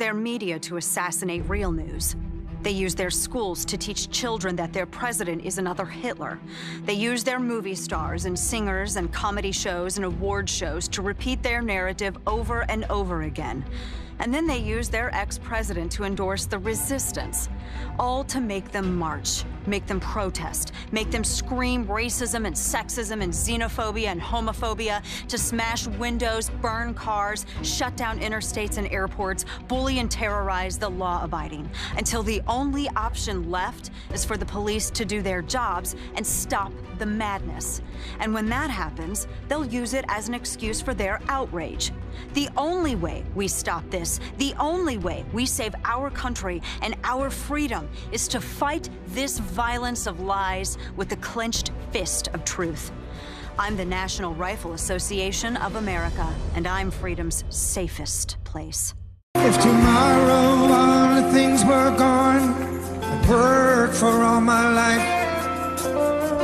their media to assassinate real news. They use their schools to teach children that their president is another Hitler. They use their movie stars and singers and comedy shows and award shows to repeat their narrative over and over again. And then they use their ex-president to endorse the resistance, all to make them march, make them protest, make them scream racism and sexism and xenophobia and homophobia, to smash windows, burn cars, shut down interstates and airports, bully and terrorize the law-abiding, until the only option left is for the police to do their jobs and stop the madness. And when that happens, they'll use it as an excuse for their outrage. The only way we stop this, the only way we save our country and our freedom, is to fight this violence of lies with the clenched fist of truth. I'm the National Rifle Association of America, and I'm freedom's safest place. If tomorrow all the things were gone, I'd worked for all my life,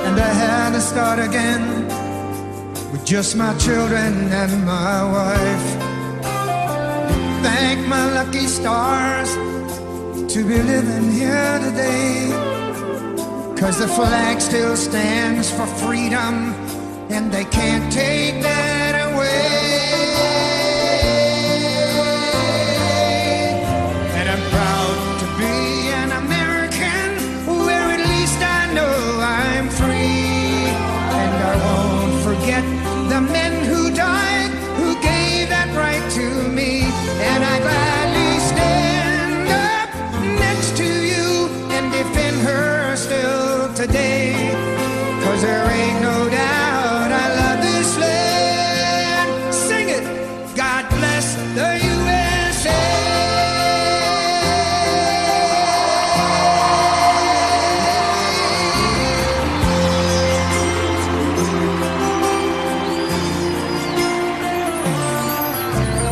and I had to start again with just my children and my wife. Thank my lucky stars to be living here today, 'cause the flag still stands for freedom, and they can't take that away. And I'm proud to be an American, where at least I know I'm free. And I won't forget the men who died, who gave that right to me. And I gladly stand up next to you and defend her still today, 'cause there ain't no doubt I love this land. Sing it! God bless the USA!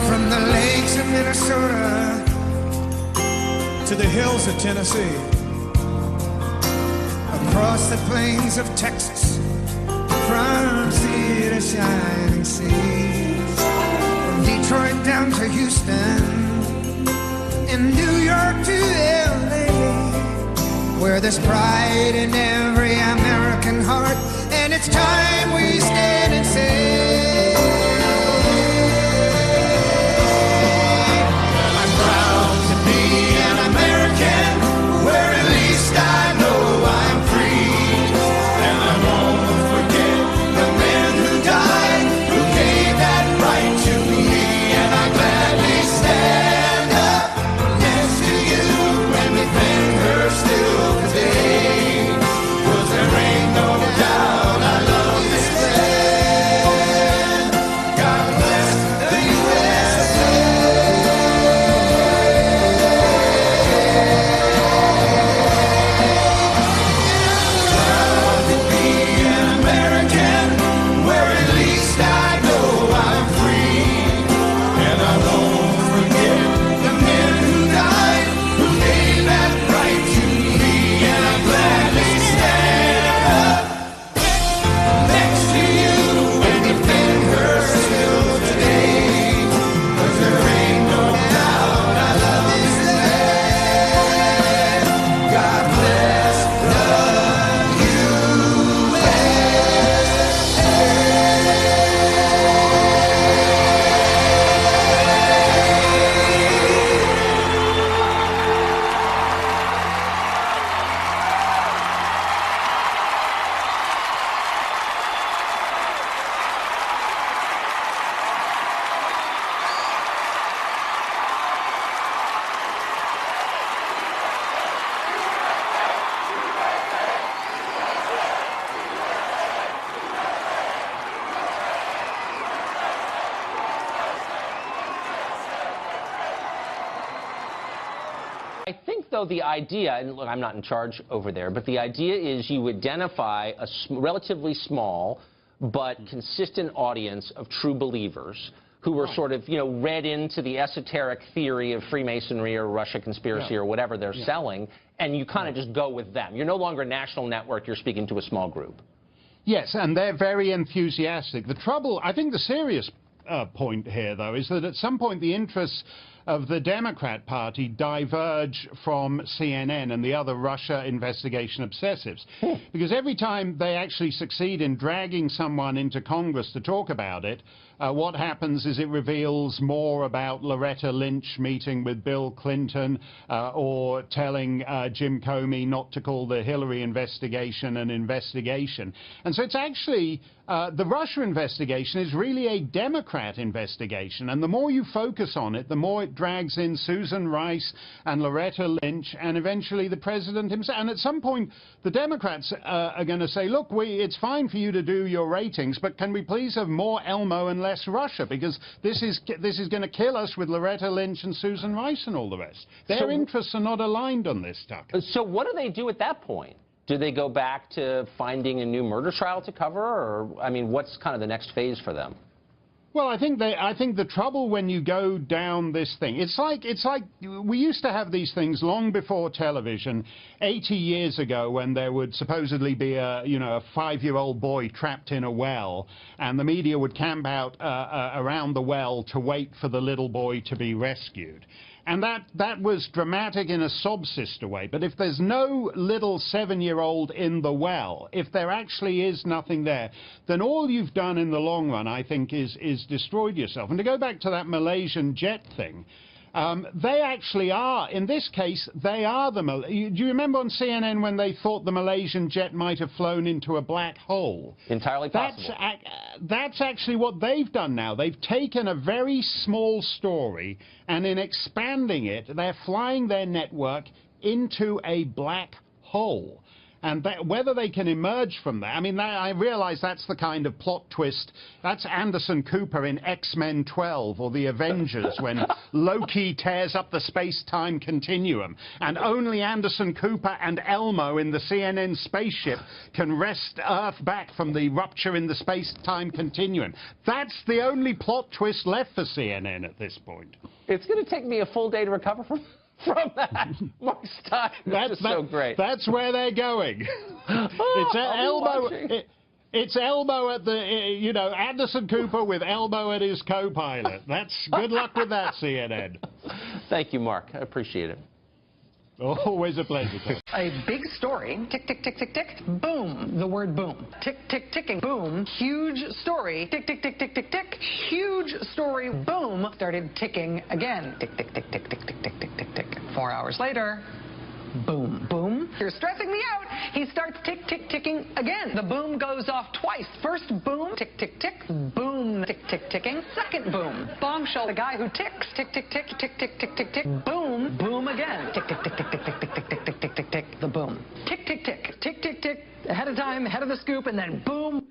From the lakes of Minnesota to the hills of Tennessee, across the plains of Texas, from sea to shining seas, from Detroit down to Houston, and New York to LA, where there's pride in every American heart, and it's time we stand and say, I'm proud to be an American, where at least I know I'm free. And I won't forget the men who died, who gave that right to me. And I gladly stand up next to you and defend her still today, 'cause there ain't no doubt I love this land. God bless the USA. Proud to be an American, where at least I know I'm free. And I won't forget the men who died, who gave that right to me. And I gladly stand up next to you and defend her still today, 'cause there ain't no doubt I love this land. God bless the I think, though, the idea, and look, I'm not in charge over there, but the idea is you identify a relatively small but consistent audience of true believers who were sort of, read into the esoteric theory of Freemasonry or Russia conspiracy or whatever they're selling, and you kind of just go with them. You're no longer a national network. You're speaking to a small group. Yes, and they're very enthusiastic. The trouble, I think the serious point here, though, is that at some point the interests of the Democrat Party diverge from CNN and the other Russia investigation obsessives. Because every time they actually succeed in dragging someone into Congress to talk about it, what happens is it reveals more about Loretta Lynch meeting with Bill Clinton or telling Jim Comey not to call the Hillary investigation an investigation. And so it's actually, the Russia investigation is really a Democrat investigation. And the more you focus on it, the more it drags in Susan Rice and Loretta Lynch and eventually the president himself. And at some point, the Democrats are going to say, look, it's fine for you to do your ratings, but can we please have more Elmo and less Russia? Because this is going to kill us with Loretta Lynch and Susan Rice and all the rest. Their interests are not aligned on this, Tucker. So what do they do at that point? Do they go back to finding a new murder trial to cover? Or, I mean, what's kind of the next phase for them? Well, I think the trouble when you go down this thing, it's like we used to have these things long before television, 80 years ago, when there would supposedly be a 5-year-old boy trapped in a well, and the media would camp out around the well to wait for the little boy to be rescued. And that was dramatic in a sob sister way. But if there's no little 7-year-old in the well, if there actually is nothing there, then all you've done in the long run, I think, is destroyed yourself. And to go back to that Malaysian jet thing, they actually are, in this case, they are the... Do you remember on CNN when they thought the Malaysian jet might have flown into a black hole? Entirely possible. That's actually what they've done now. They've taken a very small story, and in expanding it, they're flying their network into a black hole. And whether they can emerge from that, I mean, I realize that's the kind of plot twist. That's Anderson Cooper in X-Men 12 or The Avengers when Loki tears up the space-time continuum. And only Anderson Cooper and Elmo in the CNN spaceship can wrest Earth back from the rupture in the space-time continuum. That's the only plot twist left for CNN at this point. It's going to take me a full day to recover from that. Mark Stein, that's so great. That's where they're going. It's Elmo at the, Anderson Cooper with Elmo at his co-pilot. That's good luck with that, CNN. Thank you, Mark. I appreciate it. Always a pleasure. A big story, tick, tick, tick, tick, tick, boom, the word boom. Tick, tick, ticking, boom, huge story, tick, tick, tick, tick, tick, tick, huge story, boom, started ticking again. Tick, tick, tick, tick, tick, tick, tick, tick, tick, tick. 4 hours later, boom, boom. You're stressing me out. He starts tick, tick, ticking again. The boom goes off twice. First boom, tick, tick, tick, boom, tick, tick, ticking. Second boom, bombshell, the guy who ticks, tick, tick, tick, tick, tick, tick, tick, tick, boom, boom again. Tick, tick, tick, tick, tick, tick, tick, tick, tick, tick, tick, tick, tick, the boom. Tick, tick, tick, tick, tick, tick, ahead of time, ahead of the scoop, and then boom.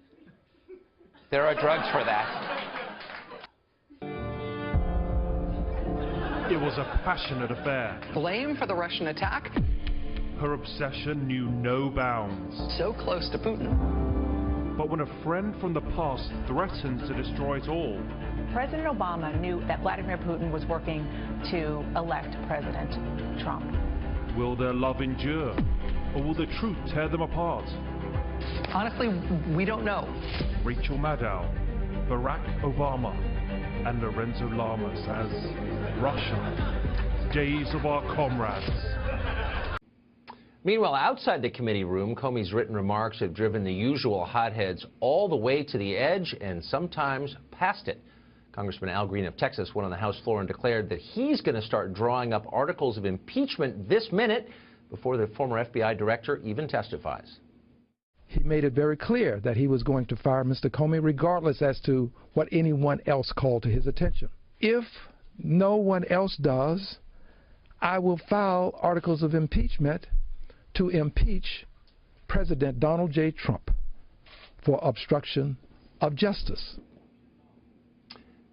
There are drugs for that. It was a passionate affair. Blame for the Russian attack. Her obsession knew no bounds. So close to Putin. But when a friend from the past threatened to destroy it all, President Obama knew that Vladimir Putin was working to elect President Trump. will their love endure? Or will the truth tear them apart? Honestly, we don't know. Rachel Maddow, Barack Obama, and Lorenzo Lamas as Russia, days of our comrades. Meanwhile, outside the committee room, Comey's written remarks have driven the usual hotheads all the way to the edge and sometimes past it. Congressman Al Green of Texas went on the House floor and declared that he's going to start drawing up articles of impeachment this minute before the former FBI director even testifies. He made it very clear that he was going to fire Mr. Comey regardless as to what anyone else called to his attention. If no one else does, I will file articles of impeachment to impeach President Donald J. Trump for obstruction of justice.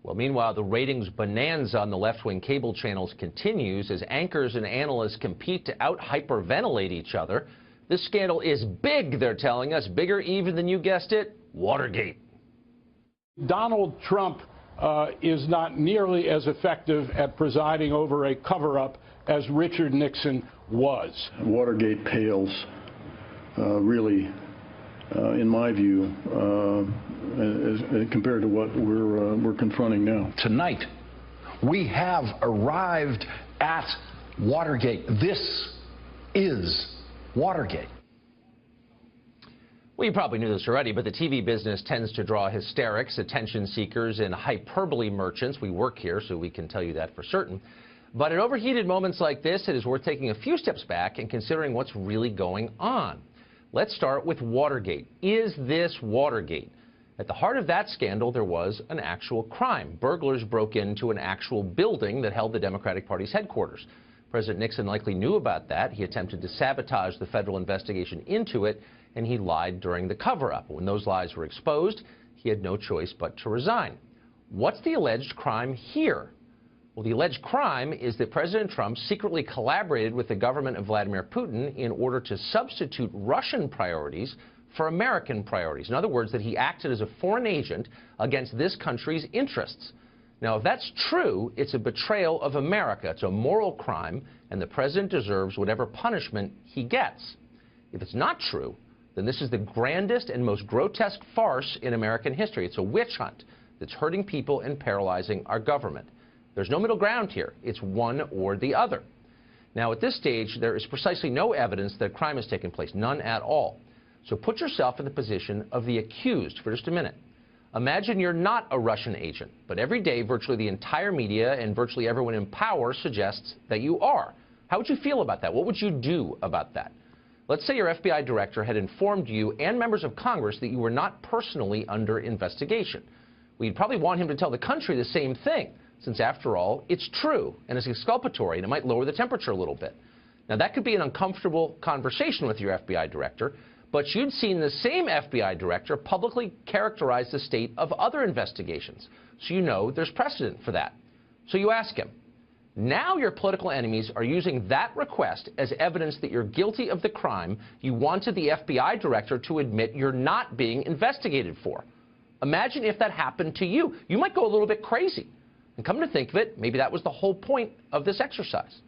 Well, meanwhile, the ratings bonanza on the left-wing cable channels continues as anchors and analysts compete to out-hyperventilate each other. This scandal is big, they're telling us, bigger even than, you guessed it, Watergate. Donald Trump is not nearly as effective at presiding over a cover-up as Richard Nixon was. Watergate pales, really, in my view, as compared to what we're confronting now. Tonight, We have arrived at Watergate. This is Watergate. Well, you probably knew this already, but the TV business tends to draw hysterics, attention seekers, and hyperbole merchants. We work here, so we can tell you that for certain. But at overheated moments like this, it is worth taking a few steps back and considering what's really going on. Let's start with Watergate. Is this Watergate? At the heart of that scandal, there was an actual crime. Burglars broke into an actual building that held the Democratic Party's headquarters. President Nixon likely knew about that. He attempted to sabotage the federal investigation into it, and he lied during the cover-up. When those lies were exposed, he had no choice but to resign. What's the alleged crime here? Well, the alleged crime is that President Trump secretly collaborated with the government of Vladimir Putin in order to substitute Russian priorities for American priorities. In other words, that he acted as a foreign agent against this country's interests. Now, if that's true, it's a betrayal of America. It's a moral crime, and the president deserves whatever punishment he gets. If it's not true, then this is the grandest and most grotesque farce in American history. It's a witch hunt that's hurting people and paralyzing our government. There's no middle ground here. It's one or the other. Now, at this stage, there is precisely no evidence that a crime has taken place, none at all. So put yourself in the position of the accused for just a minute. Imagine you're not a Russian agent, but every day virtually the entire media and virtually everyone in power suggests that you are. How would you feel about that? What would you do about that? Let's say your FBI director had informed you and members of Congress that you were not personally under investigation. Well, you'd probably want him to tell the country the same thing, since after all, it's true and it's exculpatory and it might lower the temperature a little bit. Now, that could be an uncomfortable conversation with your FBI director, but you'd seen the same FBI director publicly characterize the state of other investigations. So you know there's precedent for that. So you ask him. Now your political enemies are using that request as evidence that you're guilty of the crime you wanted the FBI director to admit you're not being investigated for. Imagine if that happened to you. You might go a little bit crazy. And come to think of it, maybe that was the whole point of this exercise.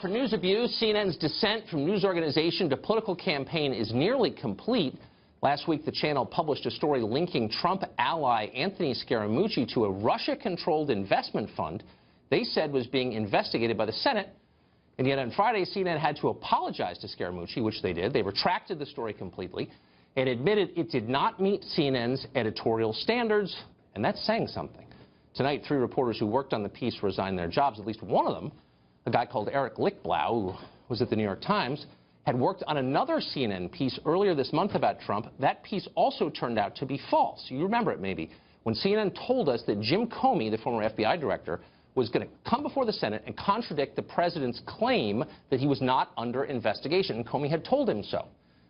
for news abuse, CNN's descent from news organization to political campaign is nearly complete. Last week, the channel published a story linking Trump ally Anthony Scaramucci to a Russia-controlled investment fund they said was being investigated by the Senate. And yet on Friday, CNN had to apologize to Scaramucci, which they did. They retracted the story completely and admitted it did not meet CNN's editorial standards, and that's saying something. Tonight, 3 reporters who worked on the piece resigned their jobs. At least one of them, a guy called Eric Lichtblau, who was at the New York Times, had worked on another CNN piece earlier this month about Trump. That piece also turned out to be false. You remember it maybe, when CNN told us that Jim Comey, the former FBI director, was going to come before the Senate and contradict the president's claim that he was not under investigation. And Comey had told him so.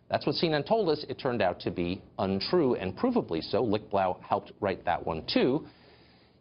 That's what CNN told us. It turned out to be untrue, and provably so. Lichtblau helped write that one, too.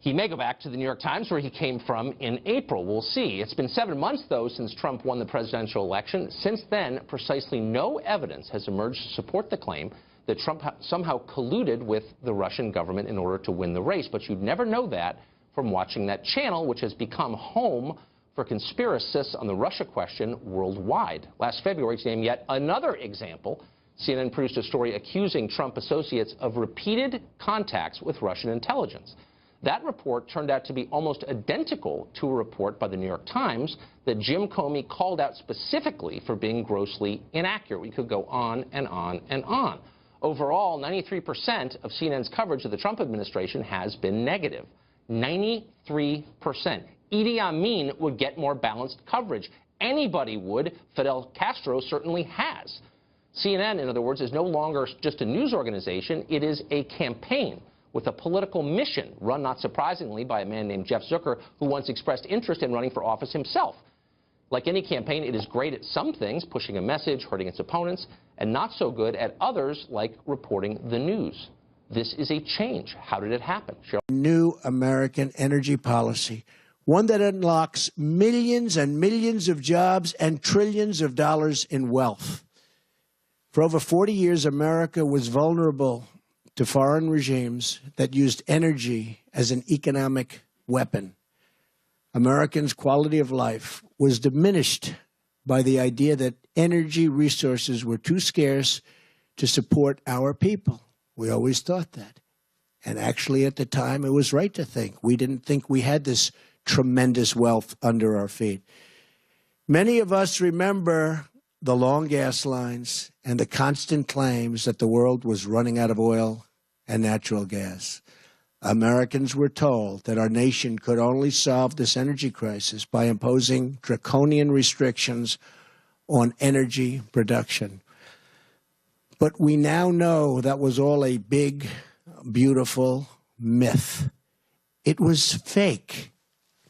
He may go back to the New York Times, where he came from in April. We'll see. It's been 7 months, though, since Trump won the presidential election. Since then, precisely no evidence has emerged to support the claim that Trump somehow colluded with the Russian government in order to win the race. But you'd never know that from watching that channel, which has become home for conspiracists on the Russia question worldwide. Last February, to name yet another example, CNN produced a story accusing Trump associates of repeated contacts with Russian intelligence. That report turned out to be almost identical to a report by the New York Times that Jim Comey called out specifically for being grossly inaccurate. We could go on and on and on. Overall, 93% of CNN's coverage of the Trump administration has been negative. 93%. Idi Amin would get more balanced coverage. Anybody would. Fidel Castro certainly has. CNN, in other words, is no longer just a news organization. It is a campaign with a political mission run, not surprisingly, by a man named Jeff Zucker, who once expressed interest in running for office himself. Like any campaign, it is great at some things, pushing a message, hurting its opponents, and not so good at others, like reporting the news. This is a change. How did it happen? Cheryl? New American energy policy, one that unlocks millions and millions of jobs and trillions of dollars in wealth. For over 40 years, America was vulnerable to foreign regimes that used energy as an economic weapon. Americans' quality of life was diminished by the idea that energy resources were too scarce to support our people. We always thought that. And actually, at the time, it was right to think. We didn't think we had this tremendous wealth under our feet. Many of us remember the long gas lines and the constant claims that the world was running out of oil and natural gas. Americans were told that our nation could only solve this energy crisis by imposing draconian restrictions on energy production. But we now know that was all a big, beautiful myth. It was fake.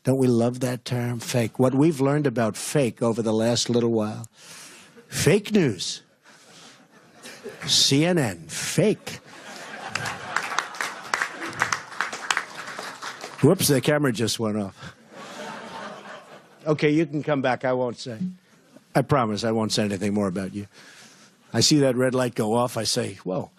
Don't we love that term, fake? What we've learned about fake over the last little while. Fake news. CNN, fake. Whoops, the camera just went off. Okay, you can come back. I won't say. I promise I won't say anything more about you. I see that red light go off. I say, whoa.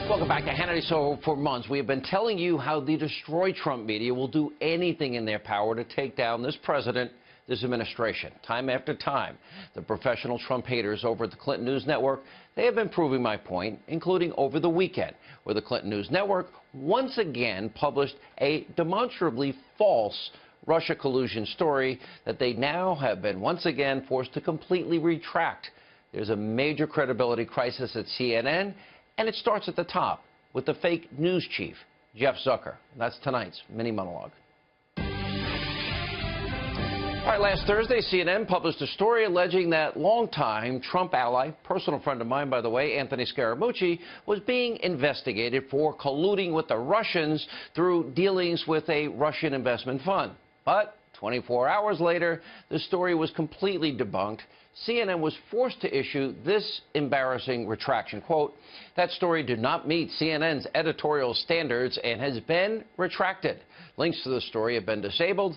Welcome back to Hannity. So for months, we have been telling you how the Destroy Trump media will do anything in their power to take down this president, this administration. Time after time, the professional Trump haters over at the Clinton News Network, they have been proving my point, including over the weekend, where the Clinton News Network once again published a demonstrably false Russia collusion story that they now have been once again forced to completely retract. There's a major credibility crisis at CNN, and it starts at the top with the fake news chief, Jeff Zucker. That's tonight's mini monologue. All right, last Thursday, CNN published a story alleging that longtime Trump ally, personal friend of mine, by the way, Anthony Scaramucci, was being investigated for colluding with the Russians through dealings with a Russian investment fund. But 24 hours later, the story was completely debunked. CNN was forced to issue this embarrassing retraction. Quote, that story did not meet CNN's editorial standards and has been retracted. Links to the story have been disabled.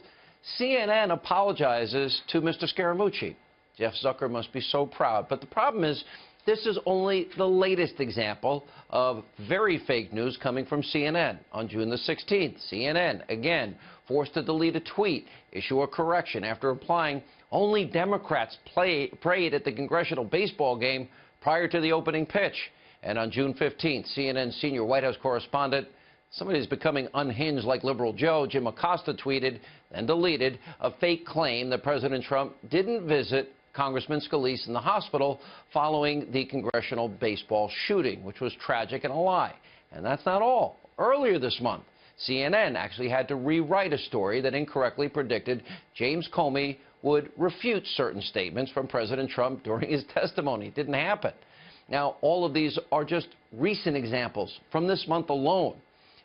CNN apologizes to Mr. Scaramucci. Jeff Zucker must be so proud. But the problem is, this is only the latest example of very fake news coming from CNN. On June the 16th, CNN, again, forced to delete a tweet, issue a correction after implying only Democrats prayed at the congressional baseball game prior to the opening pitch. And on June 15th, CNN senior White House correspondent, somebody who's becoming unhinged like Liberal Joe, Jim Acosta, tweeted and deleted a fake claim that President Trump didn't visit Congressman Scalise in the hospital following the congressional baseball shooting, which was tragic and a lie. And that's not all. Earlier this month, CNN actually had to rewrite a story that incorrectly predicted James Comey would refute certain statements from President Trump during his testimony. It didn't happen. Now, all of these are just recent examples from this month alone.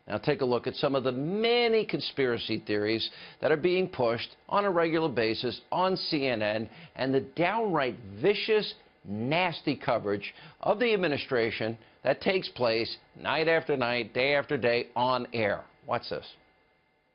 Now, take a look at some of the many conspiracy theories that are being pushed on a regular basis on CNN and the downright vicious, nasty coverage of the administration that takes place night after night, day after day on air. Watch this.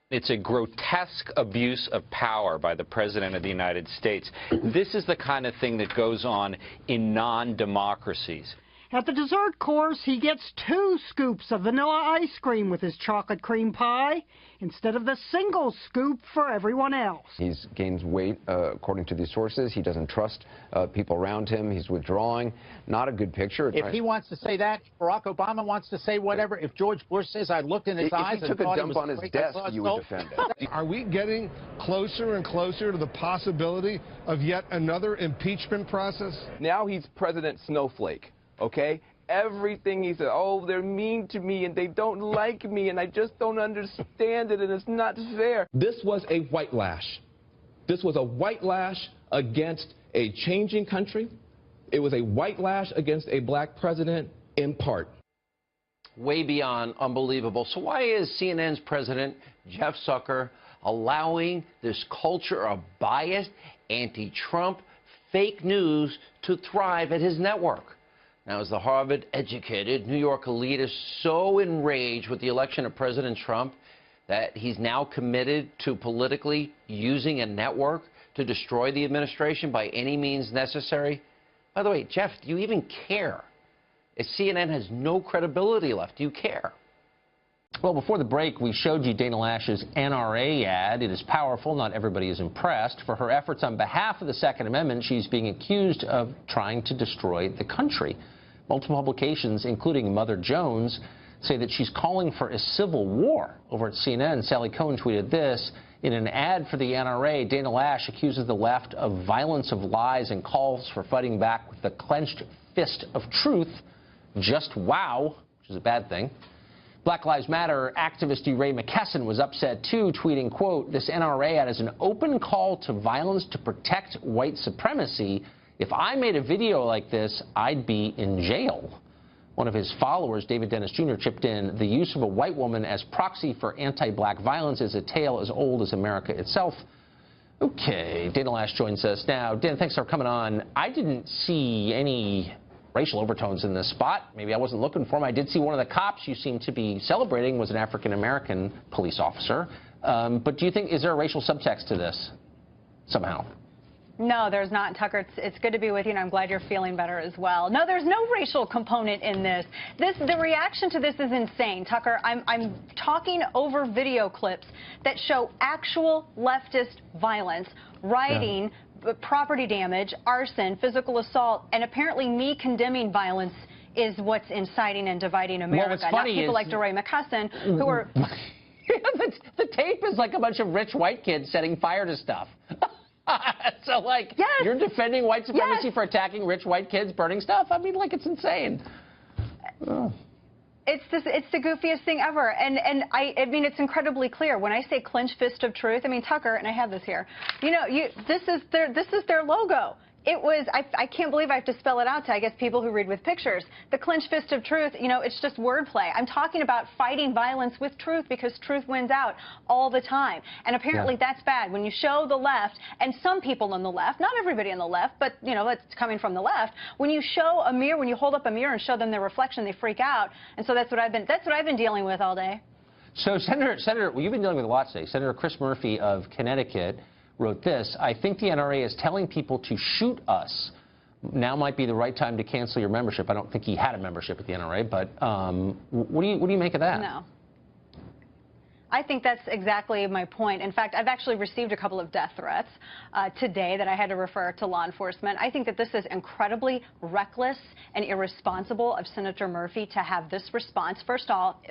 It's a grotesque abuse of power by the President of the United States. This is the kind of thing that goes on in non-democracies. At the dessert course, he gets 2 scoops of vanilla ice cream with his chocolate cream pie instead of the single scoop for everyone else. He's gained weight, according to these sources. He doesn't trust people around him. He's withdrawing. Not a good picture. If he wants to say that, Barack Obama wants to say whatever. If George Bush says, I looked in his eyes and thought he was if he took a dump on his desk, you would defend it. Are we getting closer and closer to the possibility of yet another impeachment process? Now he's President Snowflake. Okay? Everything he said, oh, they're mean to me and they don't like me and I just don't understand it and it's not fair. This was a white lash. This was a white lash against a changing country. It was a white lash against a black president in part. Way beyond unbelievable. So why is CNN's president, Jeff Zucker, allowing this culture of biased, anti-Trump, fake news to thrive at his network? Now, is the Harvard-educated New York elite is so enraged with the election of President Trump that he's now committed to politically using a network to destroy the administration by any means necessary? By the way, Jeff, do you even care? If CNN has no credibility left, do you care? Well, before the break, we showed you Dana Loesch's NRA ad. It is powerful. Not everybody is impressed. For her efforts on behalf of the Second Amendment, she's being accused of trying to destroy the country. Multiple publications, including Mother Jones, say that she's calling for a civil war. Over at CNN, Sally Cohn tweeted this. In an ad for the NRA, Dana Loesch accuses the left of violence of lies and calls for fighting back with the clenched fist of truth. Just wow, which is a bad thing. Black Lives Matter activist DeRay McKesson was upset, too, tweeting, quote, this NRA ad is an open call to violence to protect white supremacy. If I made a video like this, I'd be in jail. One of his followers, David Dennis Jr., chipped in, the use of a white woman as proxy for anti-black violence is a tale as old as America itself. Okay, Dana Loesch joins us now. Dan, thanks for coming on. I didn't see any racial overtones in this spot. Maybe I wasn't looking for them. I did see one of the cops you seem to be celebrating was an African-American police officer. But do you think, is there a racial subtext to this somehow? No, there's not, Tucker. It's good to be with you, and I'm glad you're feeling better as well. No, there's no racial component in this. The reaction to this is insane, Tucker. I'm talking over video clips that show actual leftist violence, rioting, property damage, arson, physical assault, and apparently me condemning violence is what's inciting and dividing America. Well, what's funny not people like DeRay McKesson who are... the tape is like a bunch of rich white kids setting fire to stuff. So, like, yes. You're defending white supremacy for attacking rich white kids burning stuff? I mean, like, it's insane. Oh. It's the goofiest thing ever. And I mean, it's incredibly clear. When I say clenched fist of truth, I mean, Tucker, and I have this here, you know, this is their logo. It was, I can't believe I have to spell it out to, I guess, people who read with pictures. The clenched fist of truth, you know, it's just wordplay. I'm talking about fighting violence with truth because truth wins out all the time. And apparently that's bad. When you show the left, and some people on the left, not everybody on the left, but, you know, it's coming from the left, when you show a mirror, when you hold up a mirror and show them their reflection, they freak out. And so that's what I've been dealing with all day. So, Senator, well, you've been dealing with a lot today. Senator Chris Murphy of Connecticut wrote this: I think the NRA is telling people to shoot us. Now might be the right time to cancel your membership. I don't think he had a membership at the NRA, but what do you make of that? No. I think that's exactly my point. In fact, I've actually received a couple of death threats today that I had to refer to law enforcement. I think that this is incredibly reckless and irresponsible of Senator Murphy to have this response. First of all,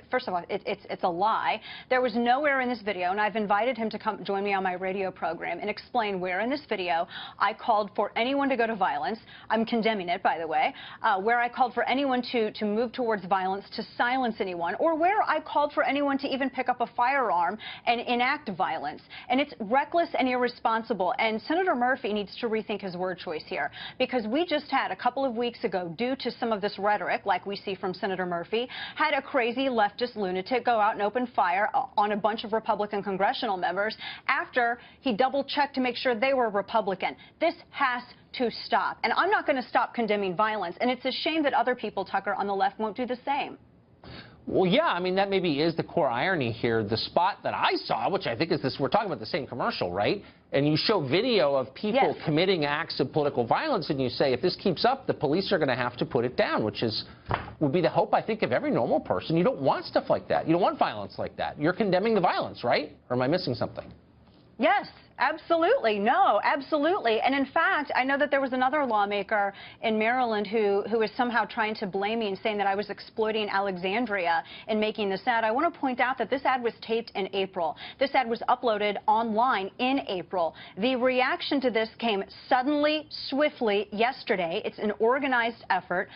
it's a lie. There was nowhere in this video, and I've invited him to come join me on my radio program and explain where in this video I called for anyone to go to violence. I'm condemning it, by the way, where I called for anyone to move towards violence, to silence anyone, or where I called for anyone to even pick up a firearm and enact violence. And it's reckless and irresponsible. And Senator Murphy needs to rethink his word choice here, because we just had a couple of weeks ago, due to some of this rhetoric, like we see from Senator Murphy, had a crazy leftist lunatic go out and open fire on a bunch of Republican congressional members after he double-checked to make sure they were Republican. This has to stop. And I'm not going to stop condemning violence. And it's a shame that other people, Tucker, on the left won't do the same. Well, yeah, I mean, that maybe is the core irony here. The spot that I saw, which I think is this, we're talking about the same commercial, right? And you show video of people committing acts of political violence, and you say, if this keeps up, the police are going to have to put it down, which would be the hope, I think, of every normal person. You don't want stuff like that. You don't want violence like that. You're condemning the violence, right? Or am I missing something? Yes. Absolutely. No, absolutely. And in fact, I know that there was another lawmaker in Maryland who is somehow trying to blame me and saying that I was exploiting Alexandria in making this ad. I want to point out that this ad was taped in April. This ad was uploaded online in April. The reaction to this came suddenly, swiftly yesterday. It's an organized effort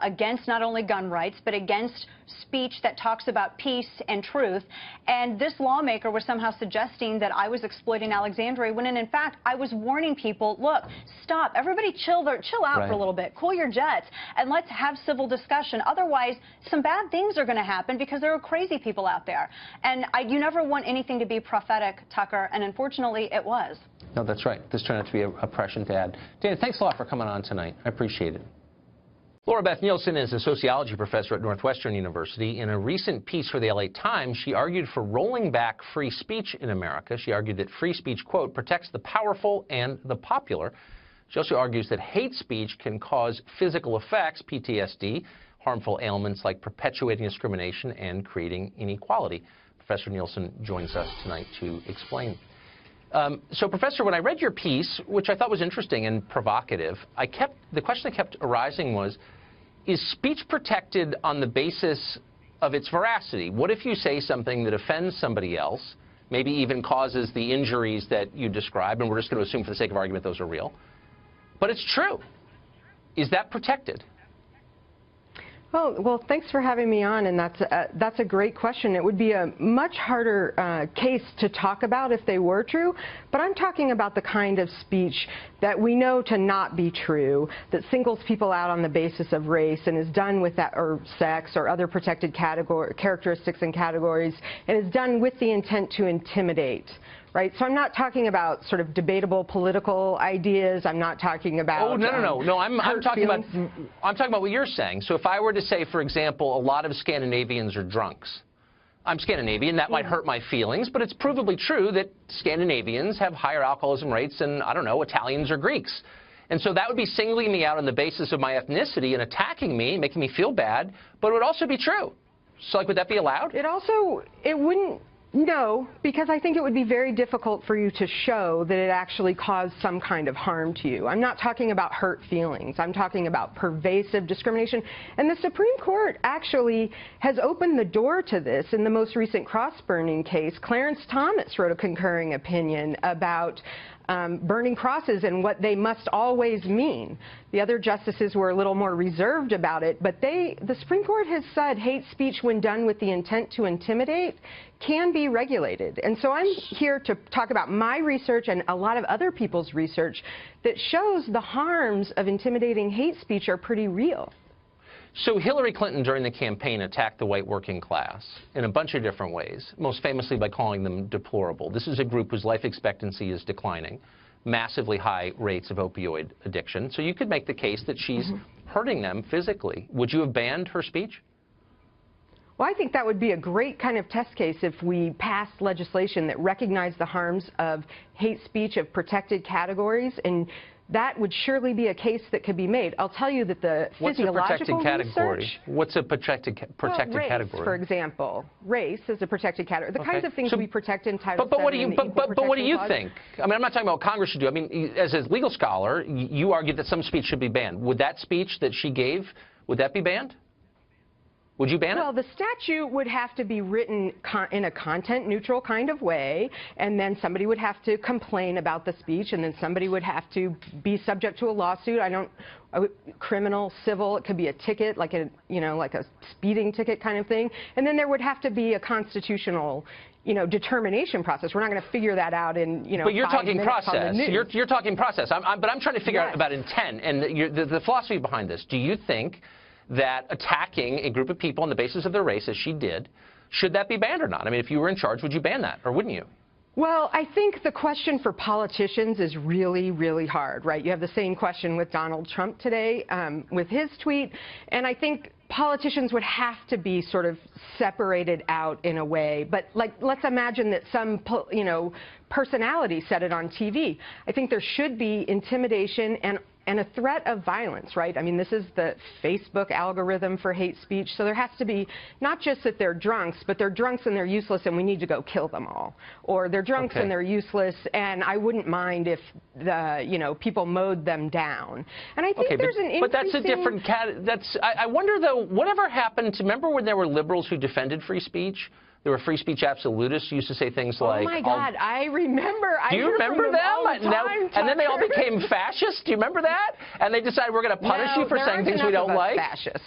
against not only gun rights, but against speech that talks about peace and truth. And this lawmaker was somehow suggesting that I was exploiting Alexandria, when in fact I was warning people, look, stop, everybody chill out for a little bit, cool your jets, and let's have civil discussion. Otherwise, some bad things are going to happen because there are crazy people out there. And you never want anything to be prophetic, Tucker, and unfortunately it was. No, that's right. This turned out to be a prescient ad. Dana, thanks a lot for coming on tonight. I appreciate it. Laura Beth Nielsen is a sociology professor at Northwestern University. In a recent piece for the LA Times, she argued for rolling back free speech in America. She argued that free speech, quote, protects the powerful and the popular. She also argues that hate speech can cause physical effects, PTSD, harmful ailments like perpetuating discrimination and creating inequality. Professor Nielsen joins us tonight to explain. So, Professor, when I read your piece, which I thought was interesting and provocative, the question that kept arising was, is speech protected on the basis of its veracity? What if you say something that offends somebody else, maybe even causes the injuries that you describe, and we're just going to assume for the sake of argument those are real, but it's true? Is that protected? Well, thanks for having me on, and that's a great question. It would be a much harder case to talk about if they were true, but I'm talking about the kind of speech that we know to not be true, that singles people out on the basis of race and is done with that, or sex or other protected characteristics and categories, and is done with the intent to intimidate. Right? So I'm not talking about sort of debatable political ideas. I'm not talking about No, I'm talking about what you're saying. So if I were to say, for example, a lot of Scandinavians are drunks. I'm Scandinavian, that might hurt my feelings, but it's provably true that Scandinavians have higher alcoholism rates than, I don't know, Italians or Greeks. And so that would be singling me out on the basis of my ethnicity and attacking me, making me feel bad, but it would also be true. So, like, would that be allowed? It wouldn't. No, because I think it would be very difficult for you to show that it actually caused some kind of harm to you. I'm not talking about hurt feelings. I'm talking about pervasive discrimination. And the Supreme Court actually has opened the door to this in the most recent cross-burning case. Clarence Thomas wrote a concurring opinion about burning crosses and what they must always mean. The other justices were a little more reserved about it, but the Supreme Court has said hate speech, when done with the intent to intimidate, can be regulated. And so I'm here to talk about my research and a lot of other people's research that shows the harms of intimidating hate speech are pretty real. So Hillary Clinton, during the campaign, attacked the white working class in a bunch of different ways, most famously by calling them deplorable. This is a group whose life expectancy is declining, massively high rates of opioid addiction. So you could make the case that she's hurting them physically. Would you have banned her speech? Well, I think that would be a great kind of test case if we passed legislation that recognized the harms of hate speech of protected categories, and that would surely be a case that could be made. I'll tell you that the physiological research... What's a protected race, category? For example, race is a protected category. The kinds of things we protect in Title VII. But what do you think? I mean, I'm not talking about what Congress should do. I mean, as a legal scholar, you argue that some speech should be banned. Would that speech that she gave, would that be banned? Would you ban it? Well, the statute would have to be written in a content-neutral kind of way, and then somebody would have to complain about the speech, and then somebody would have to be subject to a lawsuit. Criminal, civil, it could be a ticket, like a speeding ticket kind of thing, and then there would have to be a constitutional determination process. We're not going to figure that out in, But you're 5 talking minutes process. on the news. You're talking process. But I'm trying to figure out about intent and the philosophy behind this. Do you think that attacking a group of people on the basis of their race, as she did, should that be banned or not? I mean, if you were in charge, would you ban that, or wouldn't you? Well, I think the question for politicians is really, really hard, right? You have the same question with Donald Trump today with his tweet, and I think politicians would have to be sort of separated out in a way. But let's imagine that some, personality said it on TV. I think there should be intimidation and a threat of violence, right? I mean, this is the Facebook algorithm for hate speech, so there has to be not just that they're drunks, but they're drunks and they're useless and we need to go kill them all. Or they're drunks and they're useless and I wouldn't mind if people mowed them down. And I think there's an increasing... But that's a different I wonder, though, whatever happened to... Remember when there were liberals who defended free speech? There were free speech absolutists who used to say things like... Oh, my God, I remember. Do you remember them? And then they all became fascists. Do you remember that? And they decided we're going to punish you for saying things we don't like? Fascists.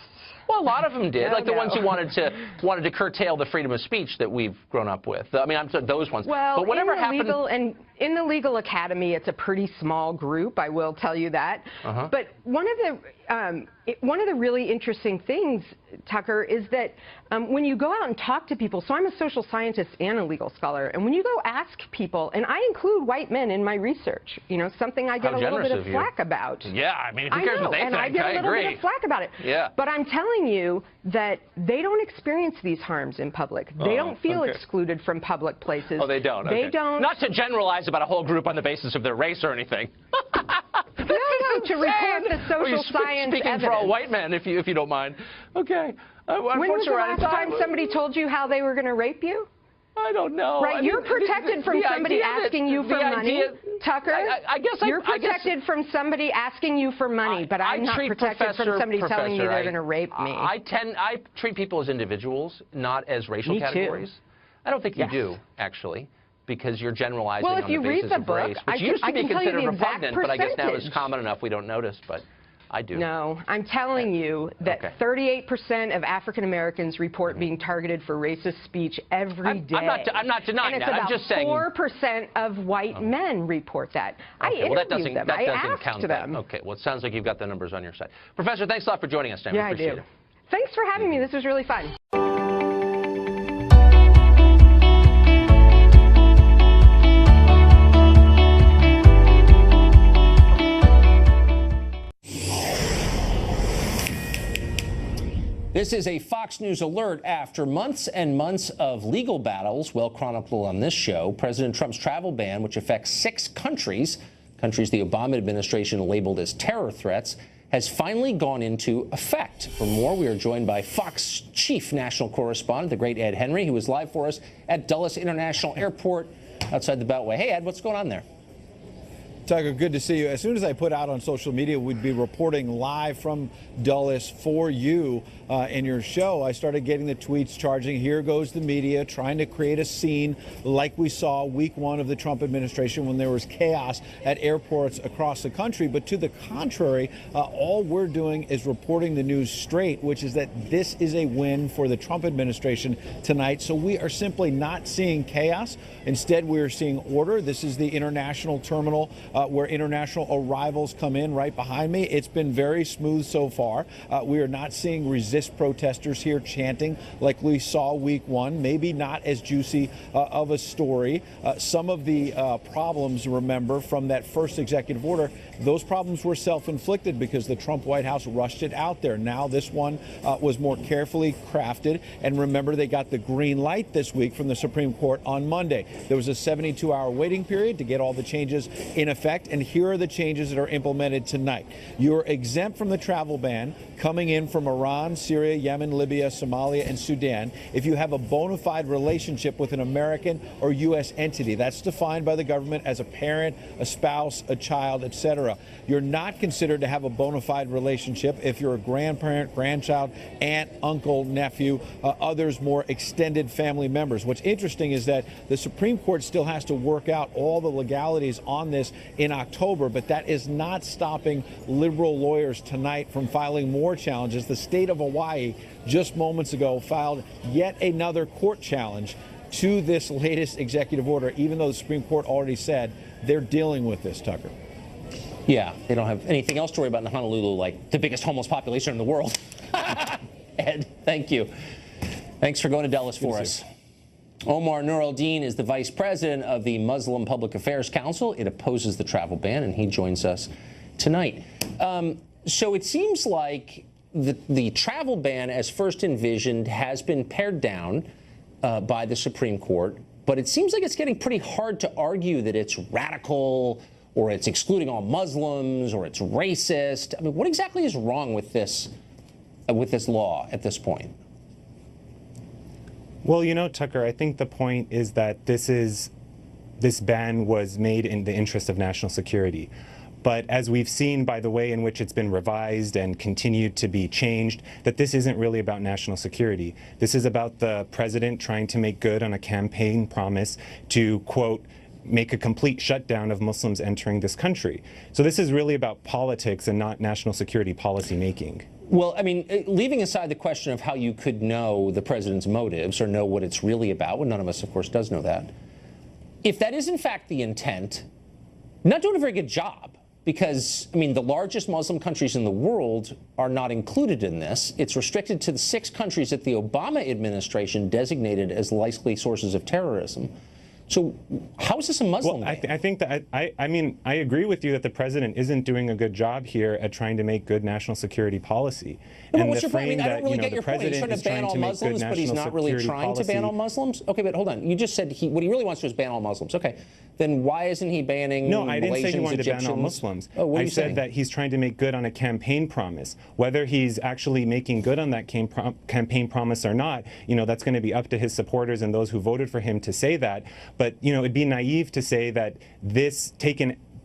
Well, a lot of them did, the ones who wanted to curtail the freedom of speech that we've grown up with. I mean, I'm sorry, those ones. Well, but whatever happened... in the legal academy, it's a pretty small group, I will tell you that. But one of the really interesting things, Tucker, is that when you go out and talk to people, so I'm a social scientist and a legal scholar, and when you go ask people, and I include white men in my research, something I get a little bit of flack about. Yeah, I mean, who cares what they think? And I get a little bit of flack about it. Yeah. But I'm telling you that they don't experience these harms in public. They don't feel excluded from public places. Oh, they don't? They don't. Not to generalize about a whole group on the basis of their race or anything. No, to report the social science speaking evidence. for all white men, if you don't mind. Okay. When was the last time somebody told you how they were going to rape you? I don't know. Right, you're protected from somebody asking you for money, Tucker. I guess you're protected from somebody asking you for money, but I'm not protected from somebody telling you they're going to rape me. I treat people as individuals, not as racial categories. I don't think you do, actually, because you're generalizing on the basis of race, which used to be considered repugnant, but I guess now it's common enough we don't notice, but I do. No, I'm telling you that 38% of African Americans report being targeted for racist speech every day. I'm not denying that. I'm just saying 4% of white men report that. I interviewed them. I asked them. Okay, well, it sounds like you've got the numbers on your side. Professor, thanks a lot for joining us, Sam. Yeah, I appreciate it. Thanks for having me. This was really fun. This is a Fox News alert. After months and months of legal battles, well chronicled on this show, President Trump's travel ban, which affects 6 countries the Obama administration labeled as terror threats, has finally gone into effect. For more, we are joined by Fox chief national correspondent, the great Ed Henry, who is live for us at Dulles International Airport outside the Beltway. Hey, Ed, what's going on there? Tucker, good to see you. As soon as I put out on social media we'd be reporting live from Dulles for you in your show, I started getting the tweets charging, here goes the media, trying to create a scene like we saw week 1 of the Trump administration when there was chaos at airports across the country. But to the contrary, all we're doing is reporting the news straight, which is that this is a win for the Trump administration tonight. So we are simply not seeing chaos. Instead, we are seeing order. This is the international terminal where international arrivals come in right behind me. It's been very smooth so far. We are not seeing resist protesters here chanting like we saw week one. Maybe not as juicy of a story. Some of the problems, remember, from that first executive order, those problems were self-inflicted because the Trump White House rushed it out there. Now this one was more carefully crafted. And remember, they got the green light this week from the Supreme Court on Monday. There was a 72-hour waiting period to get all the changes in effect. And here are the changes that are implemented tonight. You're exempt from the travel ban coming in from Iran, Syria, Yemen, Libya, Somalia, and Sudan if you have a bona fide relationship with an American or U.S. entity. That's defined by the government as a parent, a spouse, a child, etc. You're not considered to have a bona fide relationship if you're a grandparent, grandchild, aunt, uncle, nephew, others more extended family members. What's interesting is that the Supreme Court still has to work out all the legalities on this in October, but that is not stopping liberal lawyers tonight from filing more challenges. The state of Hawaii just moments ago filed yet another court challenge to this latest executive order, even though the Supreme Court already said they're dealing with this, Tucker. Yeah, they don't have anything else to worry about in Honolulu, like the biggest homeless population in the world. Ed, thank you. Thanks for going to Dulles for us. Omar Nur al-Din is the vice president of the Muslim Public Affairs Council. It opposes the travel ban, and he joins us tonight. So it seems like the travel ban, as first envisioned, has been pared down by the Supreme Court, but it seems like it's getting pretty hard to argue that it's radical or it's excluding all Muslims or it's racist. I mean, what exactly is wrong with this law at this point? Well, you know, Tucker, I think the point is that this ban was made in the interest of national security. But as we've seen by the way in which it's been revised and continued to be changed, that this isn't really about national security. This is about the president trying to make good on a campaign promise to, quote, make a complete shutdown of Muslims entering this country. So this is really about politics and not national security policy making. Well, I mean, leaving aside the question of how you could know the president's motives or know what it's really about, well, none of us, of course, does know that. If that is, in fact, the intent, not doing a very good job. Because, I mean, the largest Muslim countries in the world are not included in this. It's restricted to the 6 countries that the Obama administration designated as likely sources of terrorism. So how is this a Muslim ban? I think that, I mean, I agree with you that the president isn't doing a good job here at trying to make good national security policy. No, but what's your point? I mean, I don't really get your point. He's trying to ban all Muslims, but he's not really trying to ban all Muslims? Okay, but hold on. You just said what he really wants to do is ban all Muslims. Okay. Then why isn't he banning No, I didn't Malaysians, say he wanted Egyptians? to ban all Muslims. Oh, what are I you said saying? that he's trying to make good on a campaign promise. Whether he's actually making good on that campaign promise or not, you know, that's going to be up to his supporters and those who voted for him to say that. But, you know, it'd be naive to say that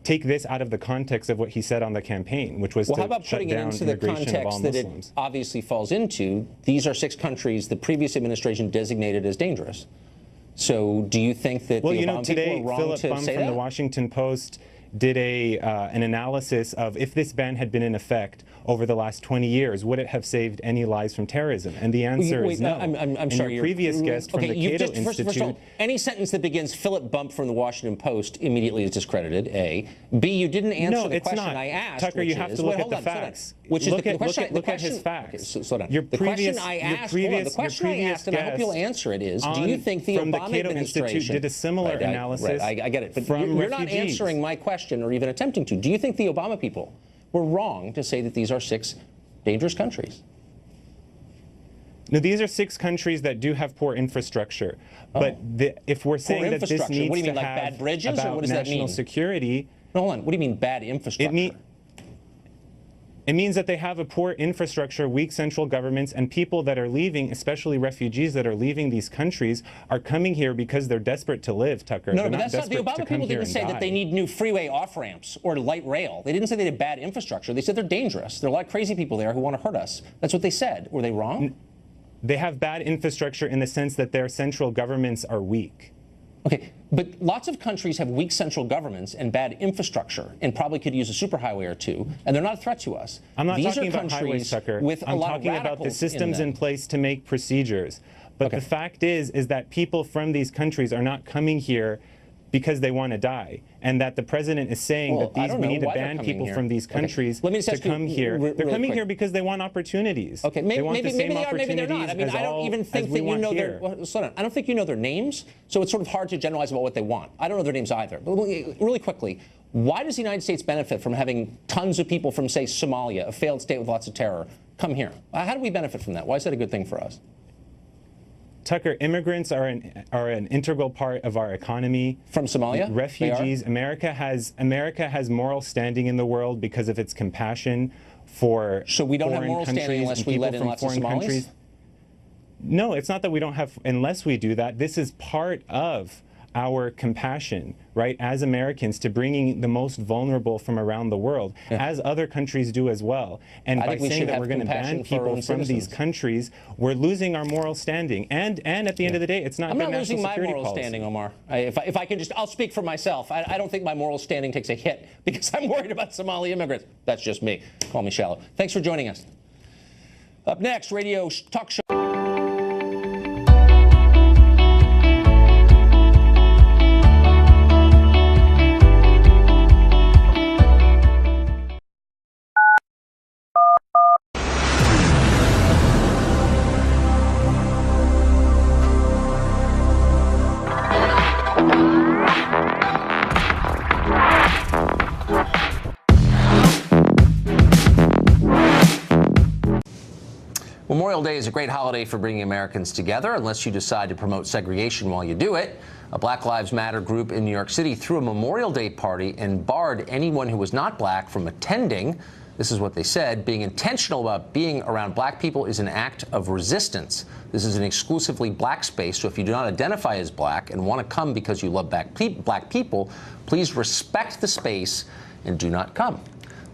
take this out of the context of what he said on the campaign, which was well, to how about shut putting it down into the immigration of all context that it Muslims. obviously falls into? These are 6 countries the previous administration designated as dangerous. So do you think that well, the you know, Obama today people are wrong Philip to Bum say from that? the Washington Post did an analysis of if this ban had been in effect over the last 20 years, would it have saved any lives from terrorism? And the answer is no. I'm and sorry. Your previous guest from the Cato Institute. First of all, any sentence that begins Philip Bump from the Washington Post immediately is discredited, A. B, you didn't answer the question I asked. Tucker, you have to look at the facts. Which is look the question. Look at his facts. Okay, so slow down. The question I asked, and I hope you'll answer it, is do you think the Obama administration did a similar analysis? Right, I get it. But you're not answering my question or even attempting to. Do you think the Obama people were wrong to say that these are 6 dangerous countries? No, these are 6 countries that do have poor infrastructure. But if we're saying that this needs what do you mean, to like have bad bridges, or what does that mean? national security, no, hold on. What do you mean bad infrastructure? It means that they have a poor infrastructure, weak central governments, and people that are leaving, especially refugees that are leaving these countries, are coming here because they're desperate to live, Tucker. No, but that's not, the Obama people didn't say that they need new freeway off-ramps or light rail. They didn't say they had bad infrastructure. They said they're dangerous. There are a lot of crazy people there who want to hurt us. That's what they said. Were they wrong? They have bad infrastructure in the sense that their central governments are weak. Okay, but lots of countries have weak central governments and bad infrastructure and probably could use a superhighway or 2, and they're not a threat to us. I'm not These talking are about highways, Tucker. With I'm a lot talking of about the systems in place to make procedures. But the fact is that people from these countries are not coming here because they want to die, and that the president is saying that we need to ban people from these countries to come here. They're coming here because they want opportunities. Okay, maybe they want the same they are, maybe they're not. I mean, I don't even think that you know their. Well, slow down. I don't think you know their names, so it's sort of hard to generalize about what they want. I don't know their names either. But really quickly, why does the United States benefit from having tons of people from, say, Somalia, a failed state with lots of terror, come here? How do we benefit from that? Why is that a good thing for us? Tucker, immigrants are an integral part of our economy. From Somalia? Refugees. America has moral standing in the world because of its compassion for So we don't have moral standing unless we let in lots of Somalis? Countries. No, it's not that we don't have, unless we do that. This is part of our compassion, right, as Americans, to bringing the most vulnerable from around the world, as other countries do as well. And by saying that we're going to ban people from these countries, we're losing our moral standing. And at the end of the day, it's not good national security policy. I'm not losing my moral standing, Omar. If I can just, I'll speak for myself. I don't think my moral standing takes a hit because I'm worried about Somali immigrants. That's just me. Call me shallow. Thanks for joining us. Up next, radio talk show. Memorial Day is a great holiday for bringing Americans together, unless you decide to promote segregation while you do it. A Black Lives Matter group in New York City threw a Memorial Day party and barred anyone who was not black from attending. This is what they said: being intentional about being around black people is an act of resistance. This is an exclusively black space, so if you do not identify as black and want to come because you love black people, please respect the space and do not come.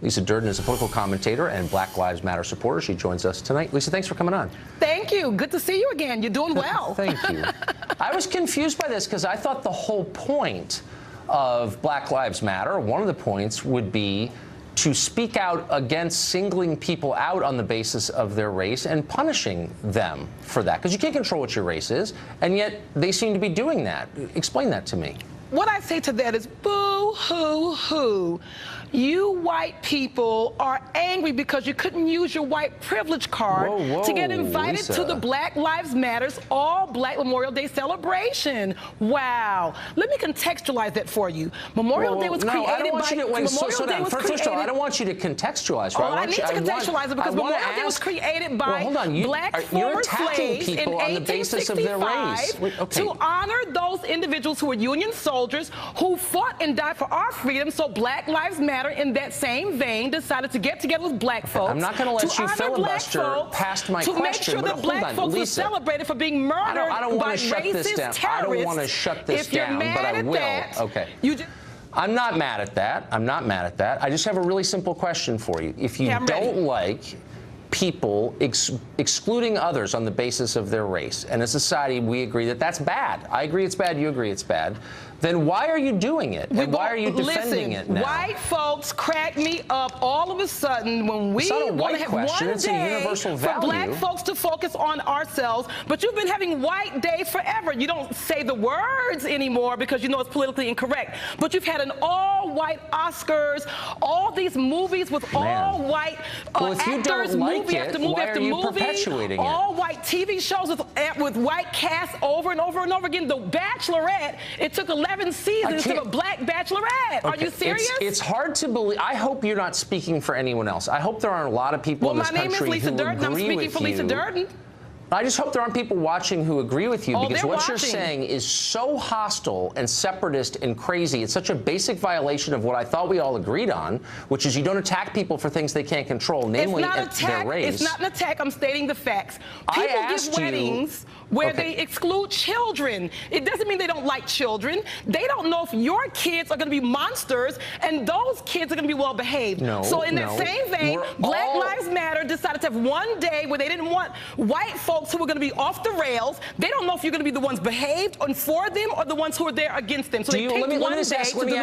Lisa Durden is a political commentator and Black Lives Matter supporter. She joins us tonight. Lisa, thanks for coming on. Thank you. Good to see you again. You're doing well. Thank you. I was confused by this because I thought the whole point of Black Lives Matter, one of the points, would be to speak out against singling people out on the basis of their race and punishing them for that. Because you can't control what your race is, and yet they seem to be doing that. Explain that to me. What I say to that is boo-hoo-hoo. You white people are angry because you couldn't use your white privilege card to get invited to the Black Lives Matters all Black Memorial Day celebration. Wow. Let me contextualize that for you. Memorial Day was created by... I don't want you to... First of all, I don't want you to contextualize. Oh, I need to contextualize it because Memorial Day was created by black former slaves in 1865 to honor those individuals who were Union soldiers who fought and died for our freedom. So Black Lives Matter, in that same vein, decided to get together with black folks. I'm not going to let you filibuster past my question. To make sure that black folks were celebrated for being murdered by racist terrorists. I don't want to shut this down, but I will. Okay. I'm not mad at that. I'm not mad at that. I just have a really simple question for you. If you don't like people excluding others on the basis of their race, and as a society we agree that that's bad. I agree it's bad, you agree it's bad. Then why are you doing it? And why are you defending it now? White folks crack me up all of a sudden when we want to have one day for black folks to focus on ourselves. But you've been having white days forever. You don't say the words anymore because you know it's politically incorrect. But you've had an all-white Oscars, all these movies with all-white actors, movie after movie after movie, all-white TV shows with white casts over and over and over again. The Bachelorette, it took 11 seasons to a black bachelorette. Are you serious? It's hard to believe. I hope you're not speaking for anyone else. I hope there aren't a lot of people in this country who agree with you. Well, my name is Lisa Durden. I'm speaking for Lisa Durden. I just hope there aren't people watching who agree with you, because what you're saying is so hostile and separatist and crazy. It's such a basic violation of what I thought we all agreed on, which is you don't attack people for things they can't control, namely their race. It's not an attack. I'm stating the facts. People give weddings where they exclude children. It doesn't mean they don't like children. They don't know if your kids are going to be monsters and those kids are going to be well behaved. So in that same vein, Black Lives Matter decided to have one day where they didn't want white folks who are going to be off the rails. They don't know if you're going to be the ones behaved and for them or the ones who are there against them. So they picked one day to do the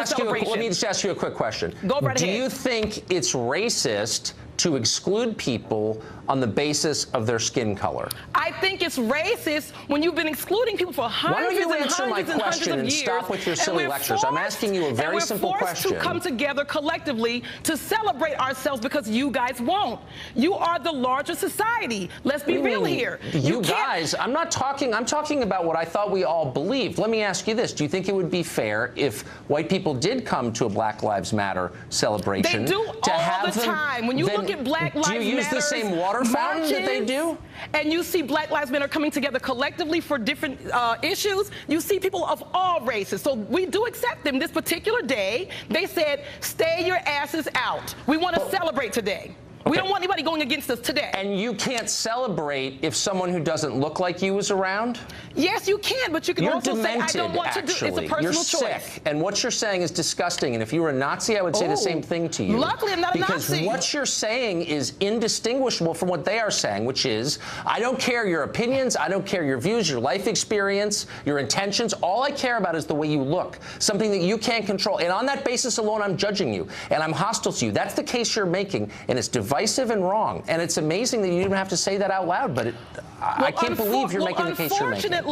celebration. Let me just ask you a quick question. Go right ahead. Do you think it's racist to exclude people on the basis of their skin color? I think it's racist when you've been excluding people for hundreds and hundreds and hundreds of years. Why don't you answer my question and stop with your silly lectures? I'm asking you a very simple question. We're forced to come together collectively to celebrate ourselves because you guys won't. You are the larger society. Let's be real here. You guys, I'm talking about what I thought we all believed. Let me ask you this. Do you think it would be fair if white people did come to a Black Lives Matter celebration? They do all the time. When you look at Black Lives Matter, do you use the same water fountain that they do? And you see Black Lives Matter coming together collectively for different issues. You see people of all races. So we do accept them. This particular day, they said, stay your asses out. We want to celebrate today. Okay. We don't want anybody going against us today. And you can't celebrate if someone who doesn't look like you is around? Yes, you can, but you can also say, I don't want to do it. It's a personal You're choice. Sick. And what you're saying is disgusting. And if you were a Nazi, I would say the same thing to you. Luckily, I'm not a Nazi. Because what you're saying is indistinguishable from what they are saying, which is, I don't care your opinions, I don't care your views, your life experience, your intentions. All I care about is the way you look, something that you can't control. And on that basis alone, I'm judging you, and I'm hostile to you. That's the case you're making, and it's divisive and wrong. And it's amazing that you didn't have to say that out loud, but I can't believe you're making the case you're making.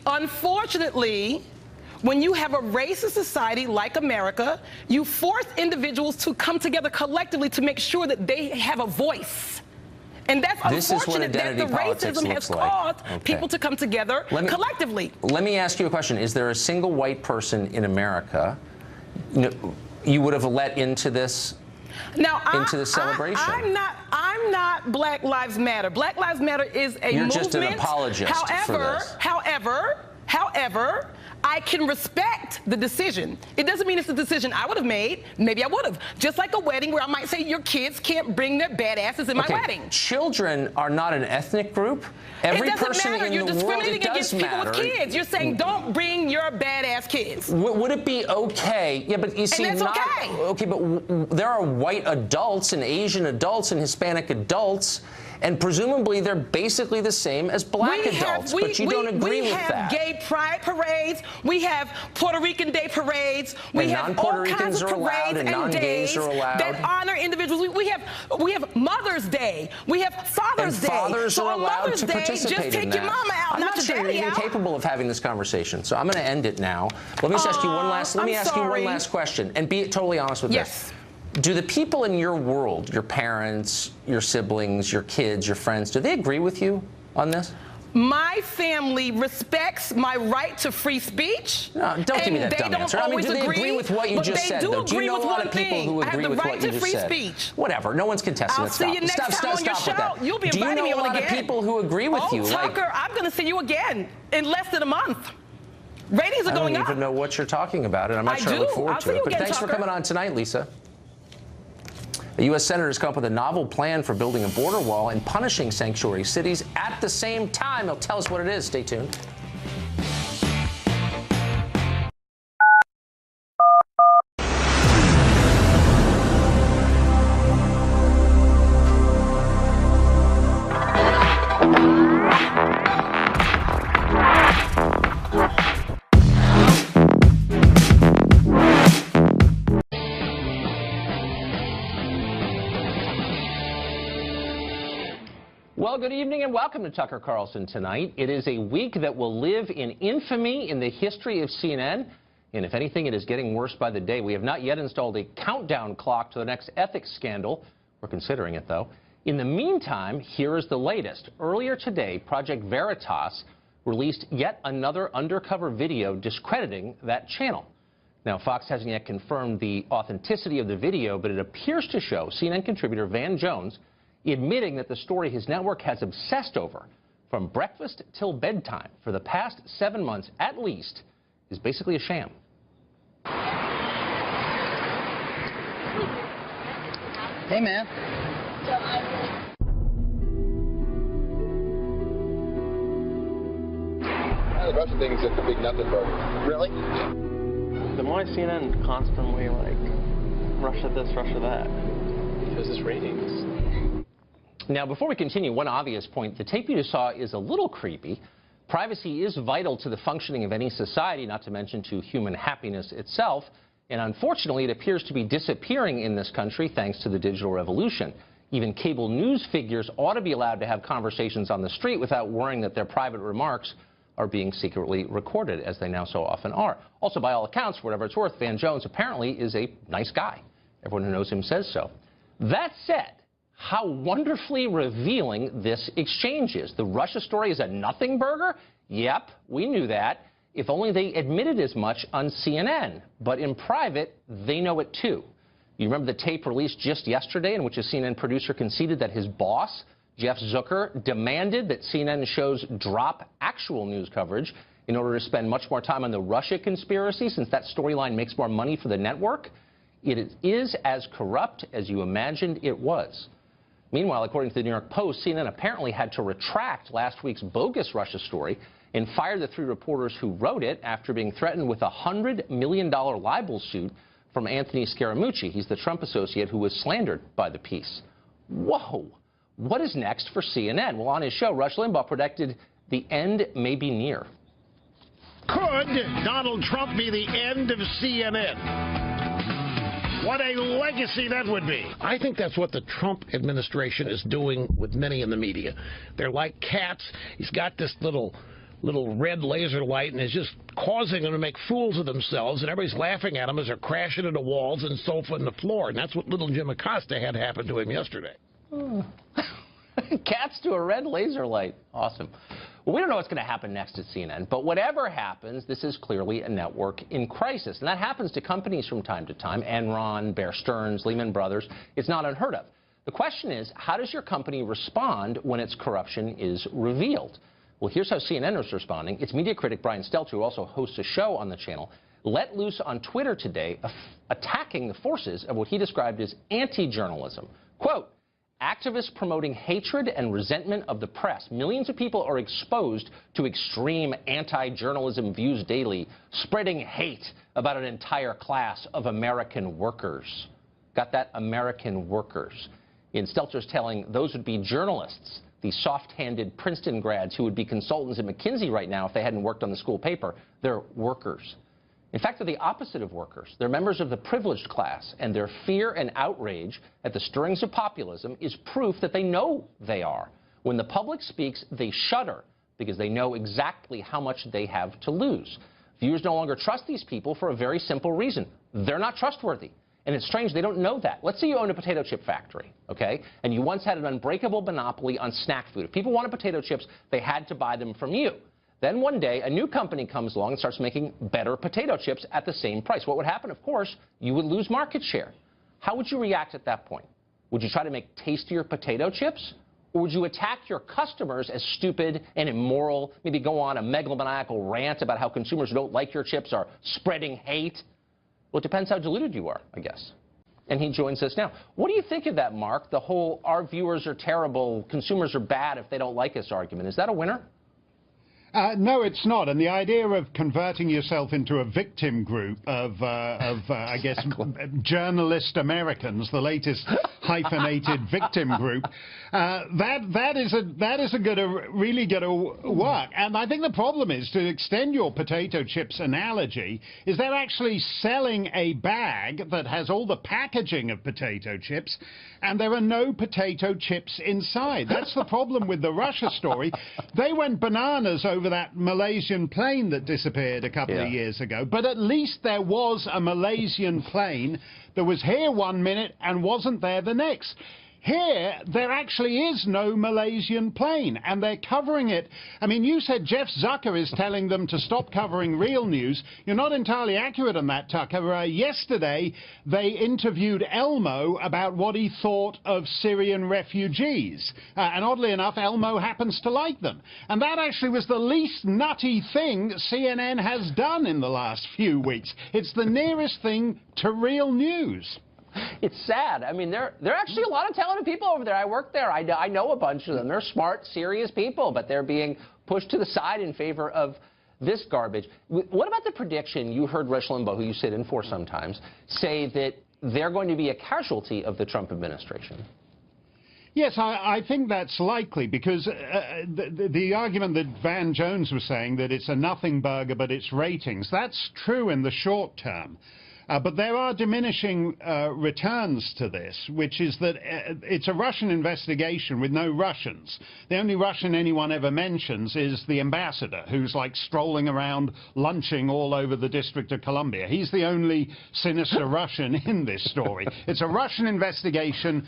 Unfortunately, when you have a racist society like America, you force individuals to come together collectively to make sure that they have a voice. And that's unfortunate that the racism has caused people to come together collectively. Let me ask you a question. Is there a single white person in America you would have let into this? Now, into the celebration. I'm not Black Lives Matter. Black Lives Matter is a movement. You're just an apologist for this. However, I can respect the decision. It doesn't mean it's a decision I would have made. Maybe I would have. Just like a wedding where I might say your kids can't bring their badasses in my wedding. Children are not an ethnic group. Every person in You're the world, discriminating against people with kids. You're saying don't bring your badass kids. Would it be okay? Yeah, but you see, and that's okay, but there are white adults and Asian adults and Hispanic adults. And presumably they're basically the same as black adults, but you don't agree with that. We have gay pride parades. We have Puerto Rican Day parades. We have non-Puerto all kinds Ricans of are allowed parades and and non-gays days are allowed. that honor individuals. We have Mother's Day. We have Father's Day. Fathers so are on allowed Mother's to Day, participate just take in your that. mama out, I'm not not your sure daddy you're even out. capable of having this conversation, so I'm going to end it now. Let me just ask you one last. Let me ask you one last question, and be totally honest with this. Do the people in your world, your parents, your siblings, your kids, your friends, do they agree with you on this? My family respects my right to free speech. No, don't give me that dumb answer. I mean, do they agree with what you just said, though? Do you know a lot of people who agree with what you just said? Whatever. No one's contesting it. I'll see you next time on your show. You'll be inviting me on again. Do you know a lot of people who agree with you? Tucker, I'm going to see you again in less than a month. Ratings are going up. I don't even know what you're talking about, and I'm not sure I look forward to it. But thanks for coming on tonight, Lisa. A U.S. senator has come up with a novel plan for building a border wall and punishing sanctuary cities at the same time. He'll tell us what it is. Stay tuned. Well, good evening and welcome to Tucker Carlson Tonight. It is a week that will live in infamy in the history of CNN. And if anything, it is getting worse by the day. We have not yet installed a countdown clock to the next ethics scandal. We're considering it, though. In the meantime, here is the latest. Earlier today, Project Veritas released yet another undercover video discrediting that channel. Now, Fox hasn't yet confirmed the authenticity of the video, but it appears to show CNN contributor Van Jones admitting that the story his network has obsessed over from breakfast till bedtime for the past 7 months at least is basically a sham. Hey, man. The rest of things is a big nothing burger. Really? Then why CNN constantly, like, rush at this, rush at that? Because it's ratings. Now, before we continue, one obvious point. The tape you just saw is a little creepy. Privacy is vital to the functioning of any society, not to mention to human happiness itself. And unfortunately, it appears to be disappearing in this country thanks to the digital revolution. Even cable news figures ought to be allowed to have conversations on the street without worrying that their private remarks are being secretly recorded, as they now so often are. Also, by all accounts, for whatever it's worth, Van Jones apparently is a nice guy. Everyone who knows him says so. That said, how wonderfully revealing this exchange is. The Russia story is a nothing burger? Yep, we knew that. If only they admitted as much on CNN. But in private, they know it too. You remember the tape released just yesterday in which a CNN producer conceded that his boss, Jeff Zucker, demanded that CNN shows drop actual news coverage in order to spend much more time on the Russia conspiracy, since that storyline makes more money for the network? It is as corrupt as you imagined it was. Meanwhile, according to the New York Post, CNN apparently had to retract last week's bogus Russia story and fire the 3 reporters who wrote it after being threatened with a $100 million libel suit from Anthony Scaramucci. He's the Trump associate who was slandered by the piece. Whoa! What is next for CNN? Well, on his show, Rush Limbaugh predicted the end may be near. Could Donald Trump be the end of CNN? What a legacy that would be. I think that's what the Trump administration is doing with many in the media. They're like cats. He's got this little red laser light and is just causing them to make fools of themselves, and everybody's laughing at them as they're crashing into walls and sofa and the floor. And that's what little Jim Acosta had happen to him yesterday. Cats to a red laser light. Awesome. Well, we don't know what's going to happen next at CNN, but whatever happens, this is clearly a network in crisis. And that happens to companies from time to time. Enron, Bear Stearns, Lehman Brothers. It's not unheard of. The question is, how does your company respond when its corruption is revealed? Well, here's how CNN is responding. Its media critic Brian Stelter, who also hosts a show on the channel, let loose on Twitter today, attacking the forces of what he described as anti-journalism. Quote, activists promoting hatred and resentment of the press. Millions of people are exposed to extreme anti-journalism views daily, spreading hate about an entire class of American workers. Got that? American workers. In Stelter's telling, those would be journalists, the soft-handed Princeton grads who would be consultants at McKinsey right now if they hadn't worked on the school paper. They're workers. In fact, they're the opposite of workers. They're members of the privileged class, and their fear and outrage at the stirrings of populism is proof that they know they are. When the public speaks, they shudder because they know exactly how much they have to lose. Viewers no longer trust these people for a very simple reason. They're not trustworthy. And it's strange they don't know that. Let's say you own a potato chip factory, okay? And you once had an unbreakable monopoly on snack food. If people wanted potato chips, they had to buy them from you. Then one day, a new company comes along and starts making better potato chips at the same price. What would happen? Of course, you would lose market share. How would you react at that point? Would you try to make tastier potato chips? Or would you attack your customers as stupid and immoral, maybe go on a megalomaniacal rant about how consumers who don't like your chips are spreading hate? Well, it depends how deluded you are, I guess. And he joins us now. What do you think of that, Mark? The whole our viewers are terrible, consumers are bad if they don't like us argument. Is that a winner? No, it's not. And the idea of converting yourself into a victim group of I guess, journalist Americans, the latest hyphenated victim group, that isn't going to really going to work. And I think the problem is, to extend your potato chips analogy, is they're actually selling a bag that has all the packaging of potato chips, and there are no potato chips inside. That's the problem with the Russia story. They went bananas over that Malaysian plane that disappeared a couple of years ago, but at least there was a Malaysian plane that was here one minute and wasn't there the next. Here, there actually is no Malaysian plane, and they're covering it. I mean, you said Jeff Zucker is telling them to stop covering real news. You're not entirely accurate on that, Tucker. Yesterday, they interviewed Elmo about what he thought of Syrian refugees. And oddly enough, Elmo happens to like them. And that actually was the least nutty thing CNN has done in the last few weeks. It's the nearest thing to real news. It's sad. I mean, there are actually a lot of talented people over there. I work there. I know a bunch of them. They're smart, serious people, but they're being pushed to the side in favor of this garbage. What about the prediction you heard Rush Limbaugh, who you sit in for sometimes, say that they're going to be a casualty of the Trump administration? Yes, I think that's likely, because the argument that Van Jones was saying, that it's a nothing burger but it's ratings, that's true in the short term. But there are diminishing returns to this, which is that it's a Russian investigation with no Russians. The only Russian anyone ever mentions is the ambassador, who's like strolling around lunching all over the District of Columbia. He's the only sinister Russian in this story. It's a Russian investigation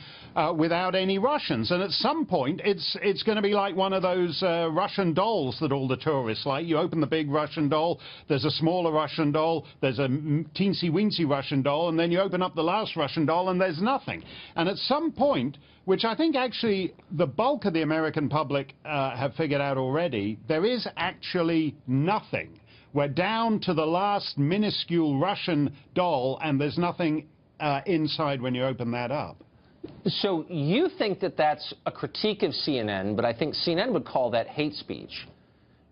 without any Russians. And at some point, it's going to be like one of those Russian dolls that all the tourists like. You open the big Russian doll, there's a smaller Russian doll, there's a teensy-weensy Russian doll, and then you open up the last Russian doll and there's nothing. And at some point, which I think actually the bulk of the American public have figured out already, there is actually nothing. We're down to the last minuscule Russian doll, and there's nothing inside when you open that up. So you think that that's a critique of CNN, but I think CNN would call that hate speech.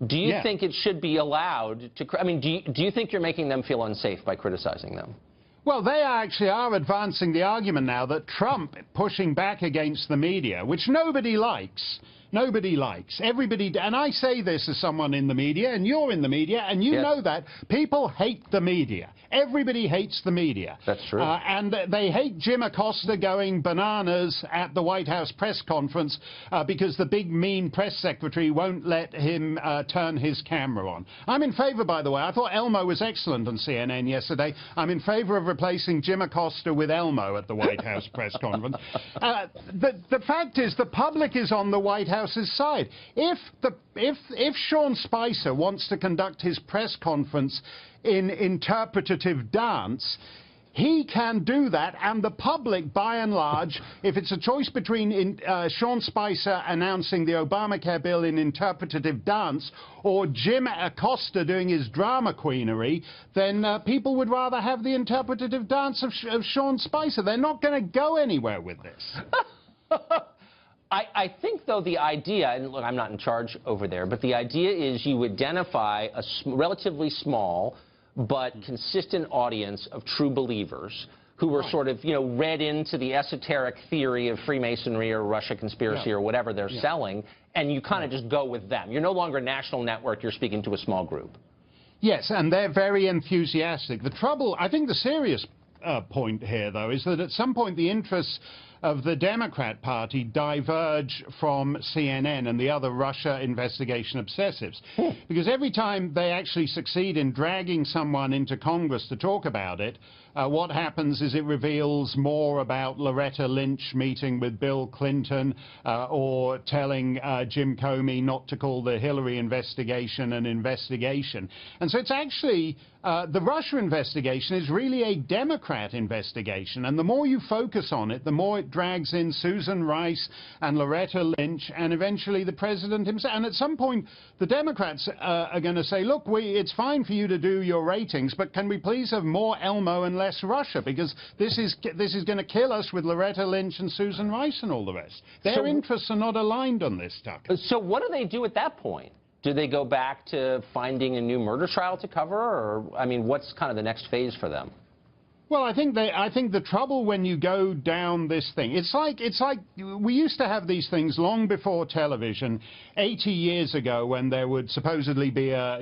Do you think it should be allowed to, I mean, do you think you're making them feel unsafe by criticizing them? Well, they actually are advancing the argument now that Trump pushing back against the media, which nobody likes. Nobody likes. Everybody, and I say this as someone in the media, and you're in the media, and you know that. People hate the media. Everybody hates the media. That's true. And they hate Jim Acosta going bananas at the White House press conference because the big, mean press secretary won't let him turn his camera on. I'm in favor, by the way. I thought Elmo was excellent on CNN yesterday. I'm in favor of replacing Jim Acosta with Elmo at the White House press conference. The fact is, the public is on the White House's side. If Sean Spicer wants to conduct his press conference in interpretative dance, he can do that, and the public, by and large, if it's a choice between Sean Spicer announcing the Obamacare bill in interpretative dance or Jim Acosta doing his drama queenery, then people would rather have the interpretative dance of Sean Spicer. They're not going to go anywhere with this. I think, though, the idea, and look, I'm not in charge over there, but the idea is you identify a relatively small but consistent audience of true believers who are sort of, you know, read into the esoteric theory of Freemasonry or Russia conspiracy or whatever they're selling, and you kind of just go with them. You're no longer a national network. You're speaking to a small group. Yes, and they're very enthusiastic. The trouble, I think the serious point here, though, is that at some point the interests of the Democrat Party diverge from CNN and the other Russia investigation obsessives. Because every time they actually succeed in dragging someone into Congress to talk about it, what happens is it reveals more about Loretta Lynch meeting with Bill Clinton or telling Jim Comey not to call the Hillary investigation an investigation. And so it's actually, the Russia investigation is really a Democrat investigation. And the more you focus on it, the more it drags in Susan Rice and Loretta Lynch and eventually the president himself. And at some point, the Democrats are going to say, look, it's fine for you to do your ratings, but can we please have more Elmo and less Russia? Because this is going to kill us with Loretta Lynch and Susan Rice and all the rest. Their interests are not aligned on this, Tucker. So what do they do at that point? Do they go back to finding a new murder trial to cover? Or, I mean, what's kind of the next phase for them? Well, I think the trouble when you go down this thing, it's like we used to have these things long before television, 80 years ago, when there would supposedly be a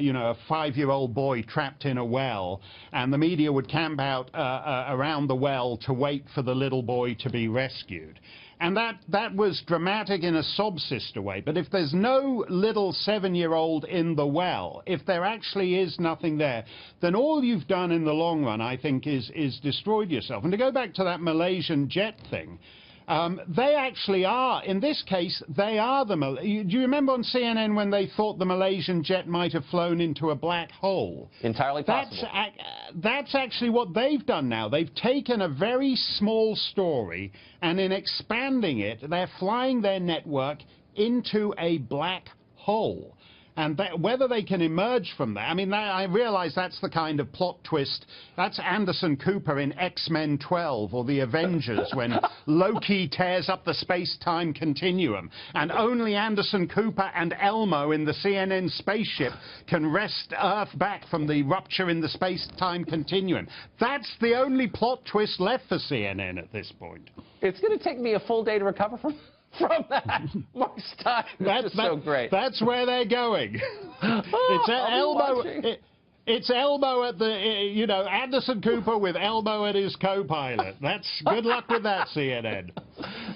5-year-old boy trapped in a well, and the media would camp out around the well to wait for the little boy to be rescued. And that was dramatic in a sob sister way. But if there's no little 7-year-old in the well, if there actually is nothing there, then all you've done in the long run, I think, is destroyed yourself. And to go back to that Malaysian jet thing, they actually are, in this case, they are the... Do you remember on CNN when they thought the Malaysian jet might have flown into a black hole? Entirely possible. That's actually what they've done now. They've taken a very small story, and in expanding it, they're flying their network into a black hole. And whether they can emerge from that, I mean, I realize that's the kind of plot twist. That's Anderson Cooper in X-Men 12 or The Avengers when Loki tears up the space-time continuum. And only Anderson Cooper and Elmo in the CNN spaceship can wrest Earth back from the rupture in the space-time continuum. That's the only plot twist left for CNN at this point. It's going to take me a full day to recover from that. Mark Stein, that's so great. That's where they're going. It's Elmo. It's elbow at the, you know, Anderson Cooper with elbow at his co-pilot. That's good luck with that, CNN.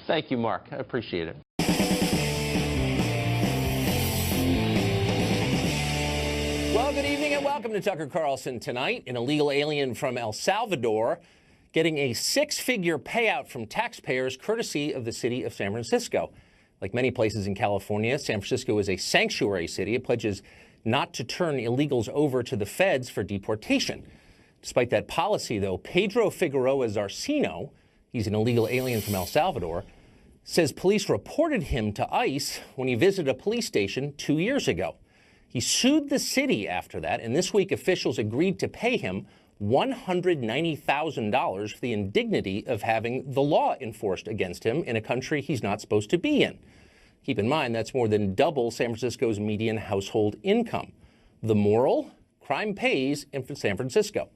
Thank you, Mark. I appreciate it. Well, good evening and welcome to Tucker Carlson Tonight. An illegal alien from El Salvador getting a six-figure payout from taxpayers courtesy of the city of San Francisco. Like many places in California, San Francisco is a sanctuary city. It pledges not to turn illegals over to the feds for deportation. Despite that policy, though, Pedro Figueroa Zarcino, he's an illegal alien from El Salvador, says police reported him to ICE when he visited a police station 2 years ago. He sued the city after that, and this week officials agreed to pay him $190,000 for the indignity of having the law enforced against him in a country he's not supposed to be in. Keep in mind, that's more than double San Francisco's median household income. The moral? Crime pays in San Francisco.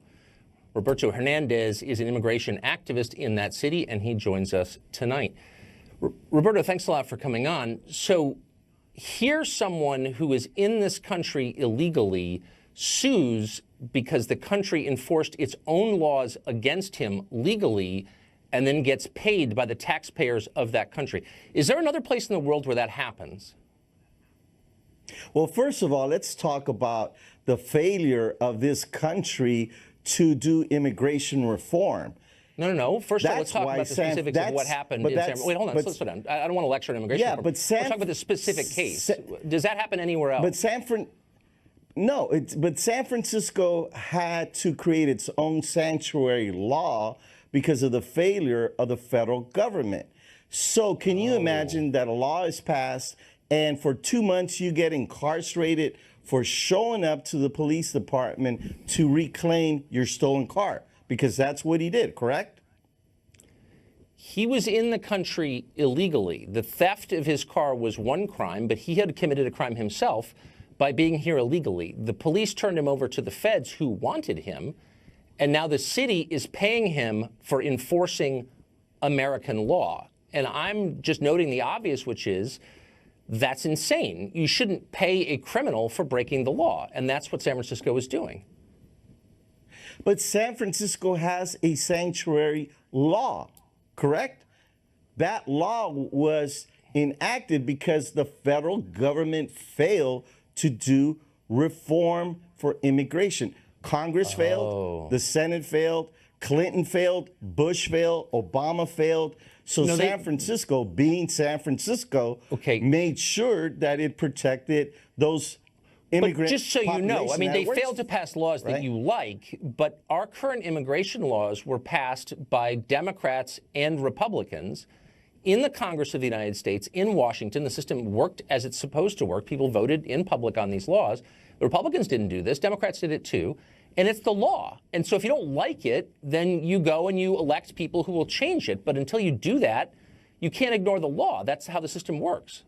Roberto Hernandez is an immigration activist in that city, and he joins us tonight. Roberto, thanks a lot for coming on. So here's someone who is in this country illegally, sues because the country enforced its own laws against him legally, and then gets paid by the taxpayers of that country. Is there another place in the world where that happens? Well, first of all, let's talk about the failure of this country to do immigration reform. No. First of all, let's talk about the specifics of what happened in San Francisco. Wait, hold on. Slow down. I don't want to lecture on immigration reform. Let's talk about the specific case. Does that happen anywhere else? But San Francisco had to create its own sanctuary law because of the failure of the federal government. So can you imagine that a law is passed and for 2 months you get incarcerated for showing up to the police department to reclaim your stolen car? Because that's what he did, correct? He was in the country illegally. The theft of his car was one crime, but he had committed a crime himself by being here illegally. The police turned him over to the feds who wanted him, and now the city is paying him for enforcing American law. And I'm just noting the obvious, which is that's insane. You shouldn't pay a criminal for breaking the law, and that's what San Francisco is doing. But San Francisco has a sanctuary law, correct? That law was enacted because the federal government failed to do reform for immigration. Congress failed, the Senate failed, Clinton failed, Bush failed, Obama failed. So San Francisco, being San Francisco, made sure that it protected those immigrant But just so you know, I mean, they failed to pass laws that right? you like, but our current immigration laws were passed by Democrats and Republicans in the Congress of the United States, in Washington. The system worked as it's supposed to work. People voted in public on these laws. The Republicans didn't do this. Democrats did it too. And it's the law. And so if you don't like it, then you go and you elect people who will change it. But until you do that, you can't ignore the law. That's how the system works.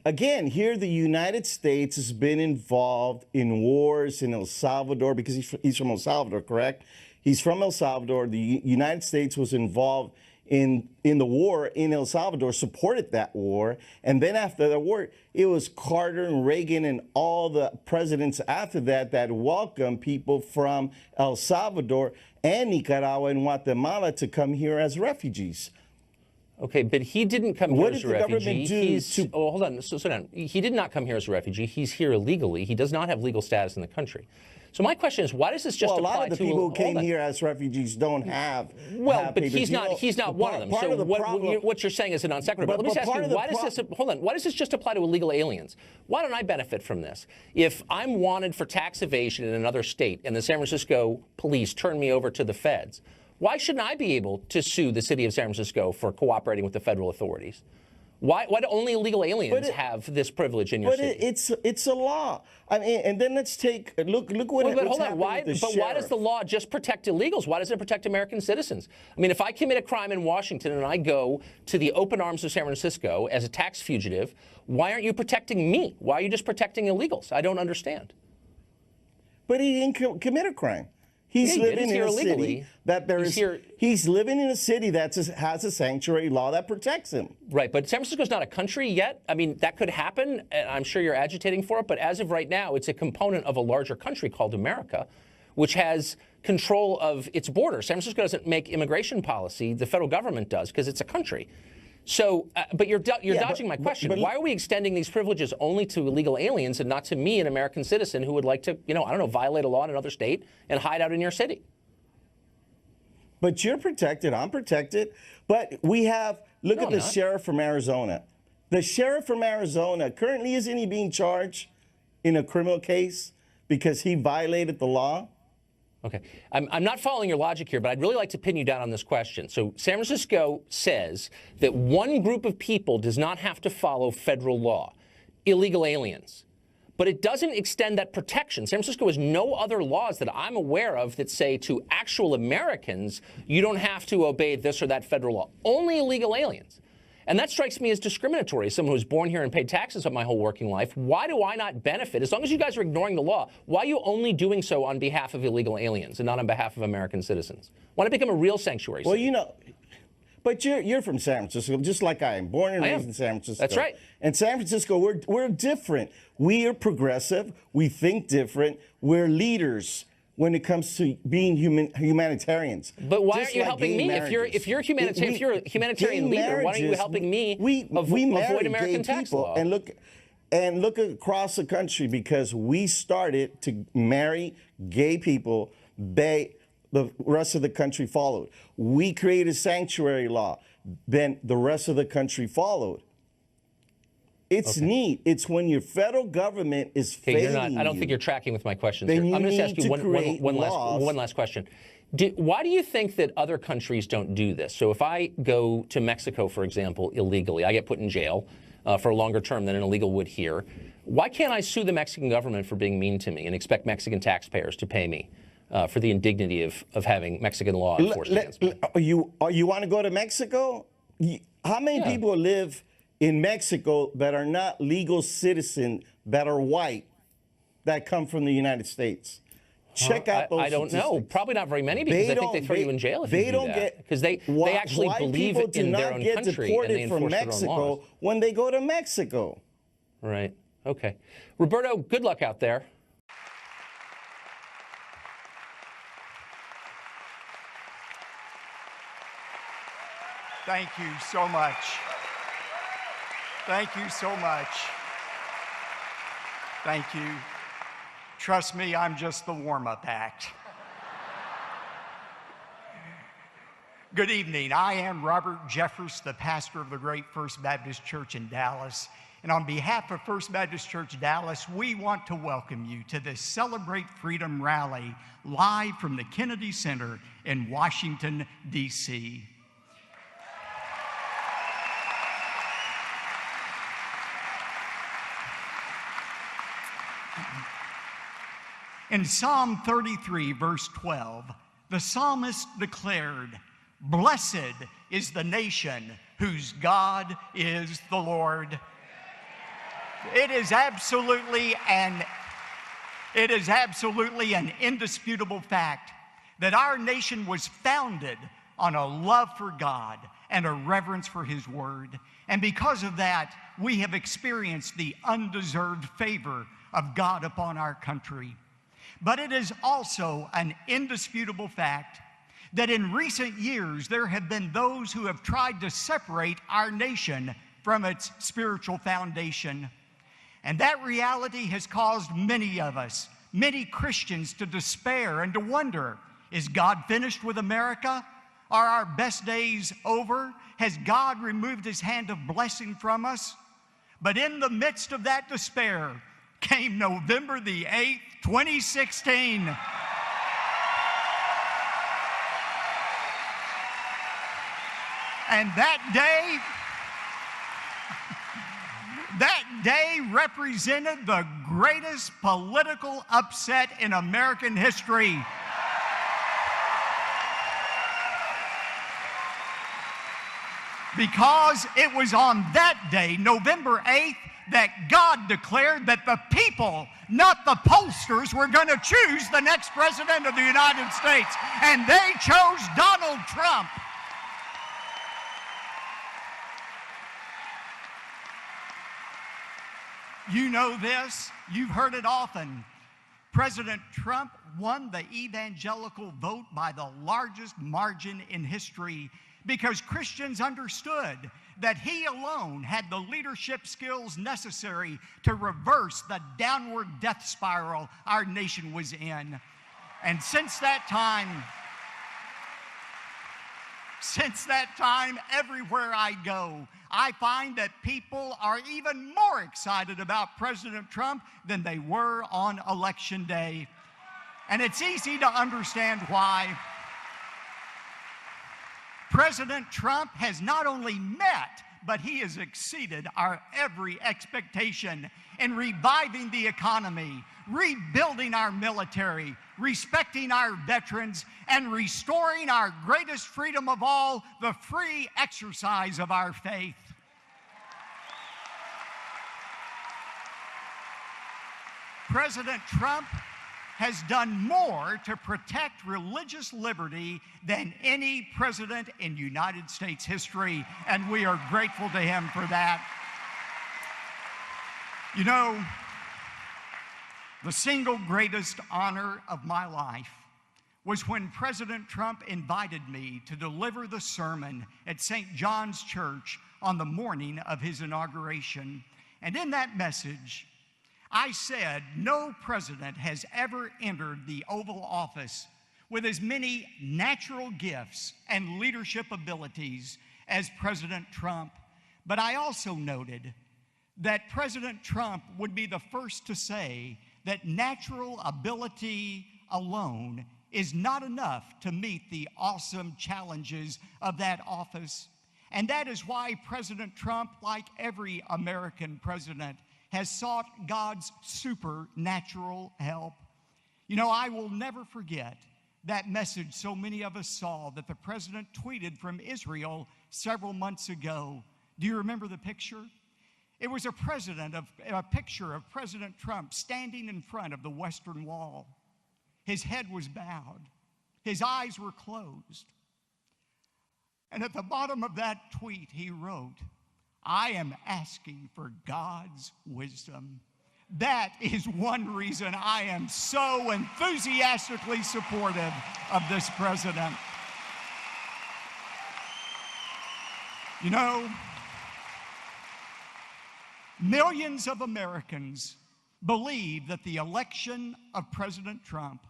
Again, here the United States has been involved in wars in El Salvador because he's from El Salvador, correct? He's from El Salvador. The United States was involved in the war in El Salvador, supported that war. And then after the war, it was Carter and Reagan and all the presidents after that that welcomed people from El Salvador and Nicaragua and Guatemala to come here as refugees. Okay, but he didn't come here as a refugee. What did the government do? Oh, hold on. Slow down. He did not come here as a refugee. He's here illegally. He does not have legal status in the country. So my question is, why does this just apply to... Well, a lot of the people who came here as refugees don't have but papers. he's not one of them. So what you're saying is a non sequitur. But let me just ask you, why does this just apply to illegal aliens? Why don't I benefit from this? If I'm wanted for tax evasion in another state and the San Francisco police turn me over to the feds, why shouldn't I be able to sue the city of San Francisco for cooperating with the federal authorities? Why do only illegal aliens have this privilege in your city? But it's a law. I mean, and then let's take look what. But hold on. Why does the law just protect illegals? Why doesn't it protect American citizens? I mean, if I commit a crime in Washington and I go to the open arms of San Francisco as a tax fugitive, why aren't you protecting me? Why are you just protecting illegals? I don't understand. But he didn't commit a crime. He's Yeah, living in here a illegally. city that he's living in a city that has a sanctuary law that protects him. Right, but San Francisco's not a country yet. I mean, that could happen, and I'm sure you're agitating for it, but as of right now, it's a component of a larger country called America, which has control of its borders. San Francisco doesn't make immigration policy. The federal government does, because it's a country. So, but you're dodging my question. Why are we extending these privileges only to illegal aliens and not to me, an American citizen who would like to, I don't know, violate a law in another state and hide out in your city? But you're protected. I'm protected. But we have, look at the sheriff from Arizona. The sheriff from Arizona, currently isn't he being charged in a criminal case because he violated the law? Okay. I'm not following your logic here, but I'd really like to pin you down on this question. So San Francisco says that one group of people does not have to follow federal law, illegal aliens. But it doesn't extend that protection. San Francisco has no other laws that I'm aware of that say to actual Americans, you don't have to obey this or that federal law. Only illegal aliens. And that strikes me as discriminatory. As someone who was born here and paid taxes of my whole working life, why do I not benefit? As long as you guys are ignoring the law, why are you only doing so on behalf of illegal aliens and not on behalf of American citizens? Why not become a real sanctuary city? Well, but you're from San Francisco, just like I am. Born and raised in San Francisco. That's right. And San Francisco, we're different. We are progressive. We think different. We're leaders when it comes to being humanitarians. But why aren't you helping me? If you're a humanitarian leader, why aren't you helping me avoid American tax law? And look across the country, because we started to marry gay people. The rest of the country followed. We created sanctuary law. Then the rest of the country followed. It's neat. It's when your federal government is failing I don't think you're tracking with my questions then here. I'm going to ask you one laws. last question. Why do you think that other countries don't do this? So if I go to Mexico, for example, illegally, I get put in jail for a longer term than an illegal would here. Why can't I sue the Mexican government for being mean to me and expect Mexican taxpayers to pay me for the indignity of having Mexican law enforced against me? You want to go to Mexico? How many people live in Mexico that are not legal citizens, that are white, that come from the United States? Check out those I don't know. Probably not very many, because I think they throw you in jail if you do that. Because they actually believe in their own country and they enforce their own laws. When they go to Mexico. Right. Okay. Roberto, good luck out there. Thank you so much. Thank you so much. Thank you. Trust me, I'm just the warm-up act. Good evening. I am Robert Jeffers, the pastor of the Great First Baptist Church in Dallas. And on behalf of First Baptist Church Dallas, we want to welcome you to this Celebrate Freedom rally live from the Kennedy Center in Washington, D.C. In Psalm 33, verse 12, the psalmist declared, "Blessed is the nation whose God is the Lord." It is absolutely an indisputable fact that our nation was founded on a love for God and a reverence for His Word. And because of that, we have experienced the undeserved favor of God upon our country. But it is also an indisputable fact that in recent years there have been those who have tried to separate our nation from its spiritual foundation. And that reality has caused many of us, many Christians, to despair and to wonder, is God finished with America? Are our best days over? Has God removed His hand of blessing from us? But in the midst of that despair came November the 8th, 2016. And that day represented the greatest political upset in American history. Because it was on that day, November 8th, that God declared that the people, not the pollsters, were going to choose the next president of the United States. And they chose Donald Trump. You know this. You've heard it often. President Trump won the evangelical vote by the largest margin in history because Christians understood that he alone had the leadership skills necessary to reverse the downward death spiral our nation was in. And since that time, everywhere I go, I find that people are even more excited about President Trump than they were on Election Day. And it's easy to understand why. President Trump has not only met, but he has exceeded our every expectation in reviving the economy, rebuilding our military, respecting our veterans, and restoring our greatest freedom of all, the free exercise of our faith. President Trump has done more to protect religious liberty than any president in United States history, and we are grateful to him for that. You know, the single greatest honor of my life was when President Trump invited me to deliver the sermon at St. John's Church on the morning of his inauguration. And in that message, I said, no president has ever entered the Oval Office with as many natural gifts and leadership abilities as President Trump. But I also noted that President Trump would be the first to say that natural ability alone is not enough to meet the awesome challenges of that office. And that is why President Trump, like every American president, has sought God's supernatural help. You know, I will never forget that message so many of us saw that the president tweeted from Israel several months ago. Do you remember the picture? It was a picture of President Trump standing in front of the Western Wall. His head was bowed. His eyes were closed. And at the bottom of that tweet, he wrote, "I am asking for God's wisdom." That is one reason I am so enthusiastically supportive of this president. You know, millions of Americans believe that the election of President Trump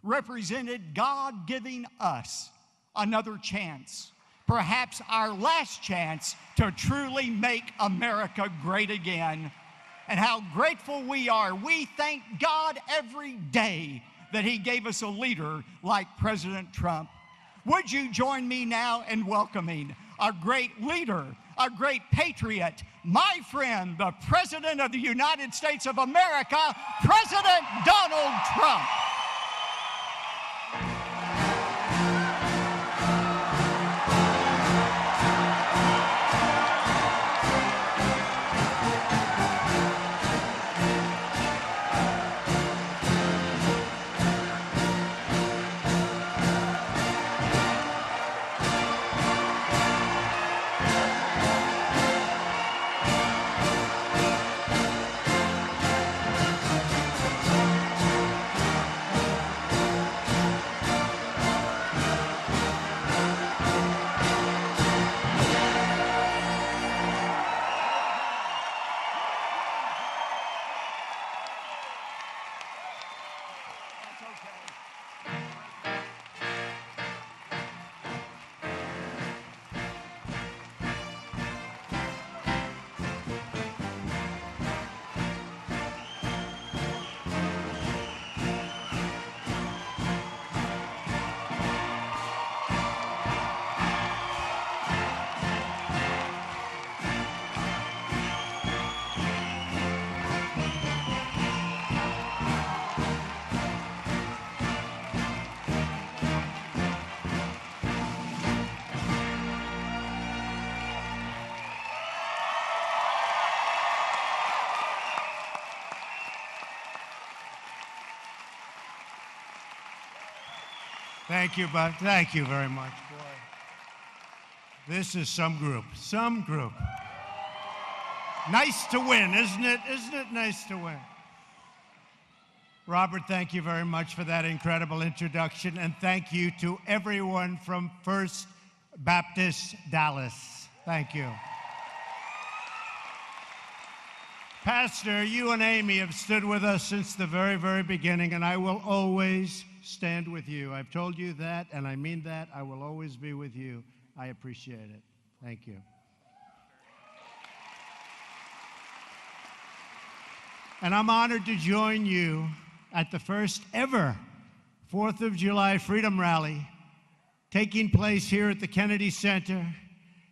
represented God giving us another chance, perhaps our last chance to truly make America great again. And how grateful we are. We thank God every day that He gave us a leader like President Trump. Would you join me now in welcoming our great leader, our great patriot, my friend, the President of the United States of America, President Donald Trump. Thank you, bud. Thank you very much, boy. This is some group. Some group. Nice to win, isn't it? Isn't it nice to win? Robert, thank you very much for that incredible introduction, and thank you to everyone from First Baptist Dallas. Thank you. Pastor, you and Amy have stood with us since the very, very beginning, and I will always stand with you. I've told you that, and I mean that. I will always be with you. I appreciate it. Thank you. And I'm honored to join you at the first ever 4th of July Freedom Rally taking place here at the Kennedy Center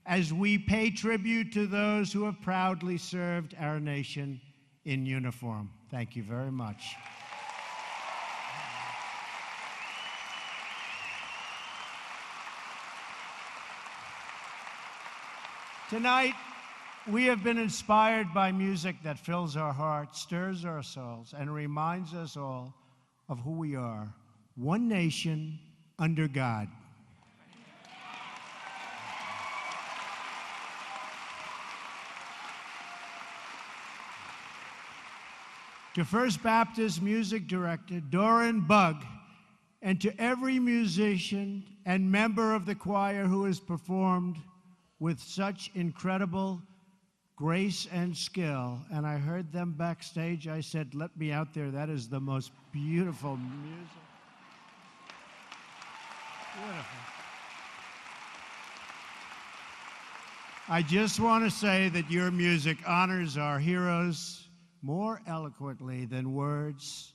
as we pay tribute to those who have proudly served our nation in uniform. Thank you very much. Tonight, we have been inspired by music that fills our hearts, stirs our souls, and reminds us all of who we are. One nation under God. To First Baptist Music Director Doran Bugg, and to every musician and member of the choir who has performed with such incredible grace and skill. And I heard them backstage. I said, let me out there. That is the most beautiful music. Beautiful. I just want to say that your music honors our heroes more eloquently than words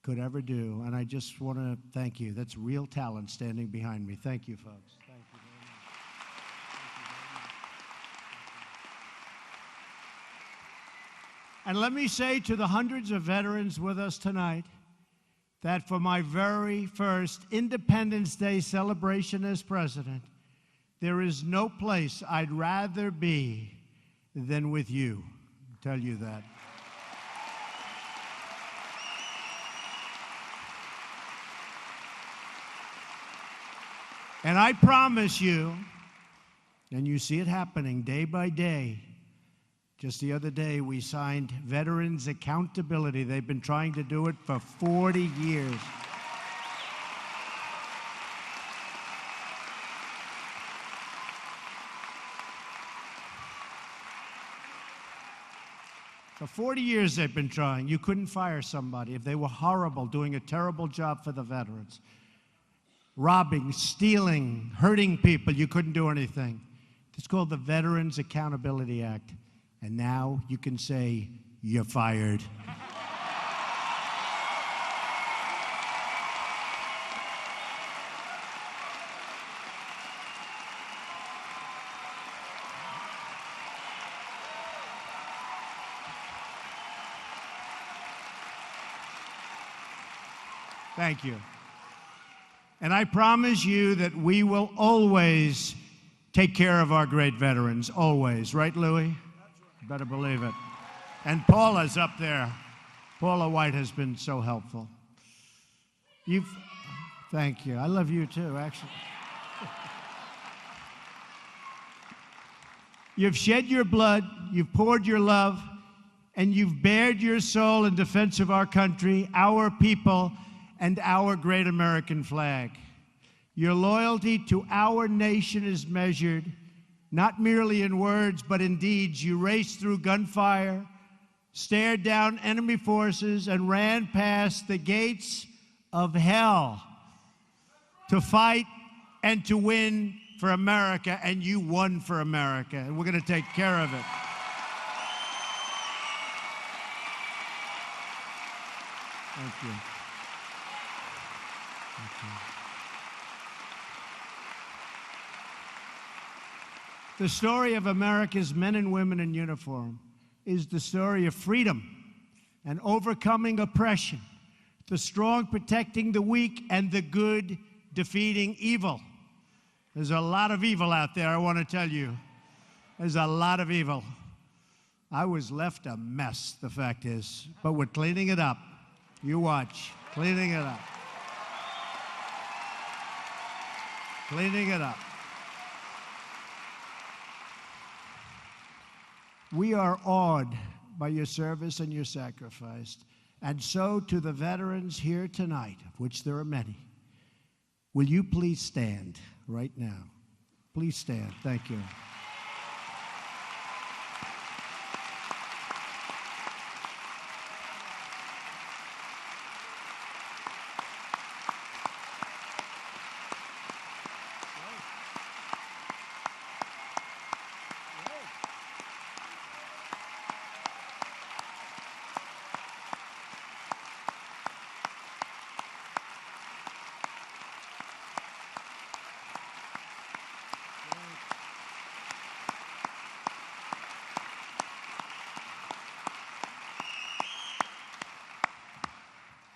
could ever do. And I just want to thank you. That's real talent standing behind me. Thank you, folks. Thank you very much. And let me say to the hundreds of veterans with us tonight that for my very first Independence Day celebration as president, there is no place I'd rather be than with you. I'll tell you that. And I promise you, and you see it happening day by day. Just the other day, we signed Veterans Accountability. They've been trying to do it for 40 years. For 40 years, they've been trying. You couldn't fire somebody if they were horrible, doing a terrible job for the veterans. Robbing, stealing, hurting people, you couldn't do anything. It's called the Veterans Accountability Act. And now you can say, you're fired. Thank you. And I promise you that we will always take care of our great veterans, always. Right, Louis? You better believe it. And Paula's up there. Paula White has been so helpful. Thank you. I love you too, actually. You've shed your blood, you've poured your love, and you've bared your soul in defense of our country, our people, and our great American flag. Your loyalty to our nation is measured not merely in words, but in deeds. You raced through gunfire, stared down enemy forces, and ran past the gates of hell to fight and to win for America, and you won for America, and we're going to take care of it. Thank you. Thank you. The story of America's men and women in uniform is the story of freedom and overcoming oppression, the strong protecting the weak, and the good defeating evil. There's a lot of evil out there, I want to tell you. There's a lot of evil. I was left a mess, the fact is, but we're cleaning it up. You watch, cleaning it up. Cleaning it up. We are awed by your service and your sacrifice. And so to the veterans here tonight, of which there are many, will you please stand right now? Please stand. Thank you.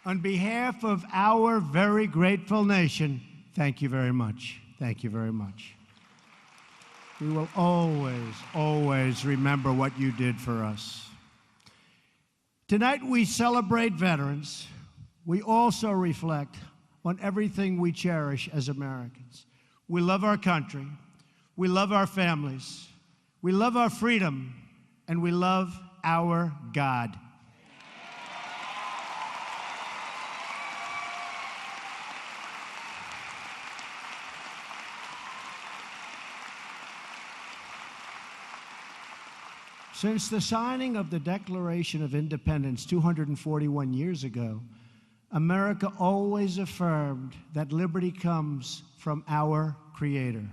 On behalf of our very grateful nation, thank you very much. Thank you very much. We will always, always remember what you did for us. Tonight we celebrate veterans. We also reflect on everything we cherish as Americans. We love our country. We love our families. We love our freedom. And we love our God. Since the signing of the Declaration of Independence 241 years ago, America always affirmed that liberty comes from our Creator.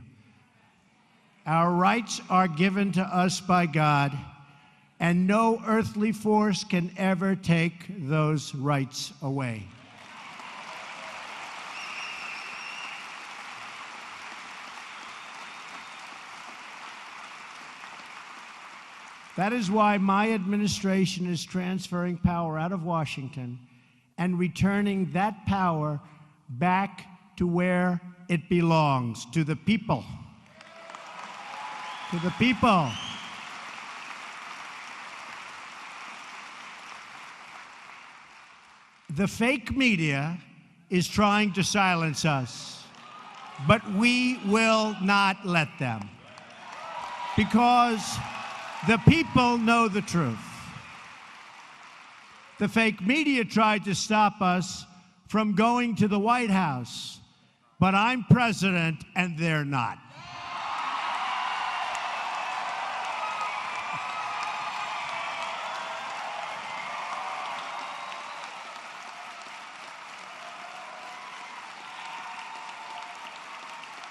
Our rights are given to us by God, and no earthly force can ever take those rights away. That is why my administration is transferring power out of Washington and returning that power back to where it belongs, to the people. To the people. The fake media is trying to silence us, but we will not let them, because the people know the truth. The fake media tried to stop us from going to the White House, but I'm president and they're not.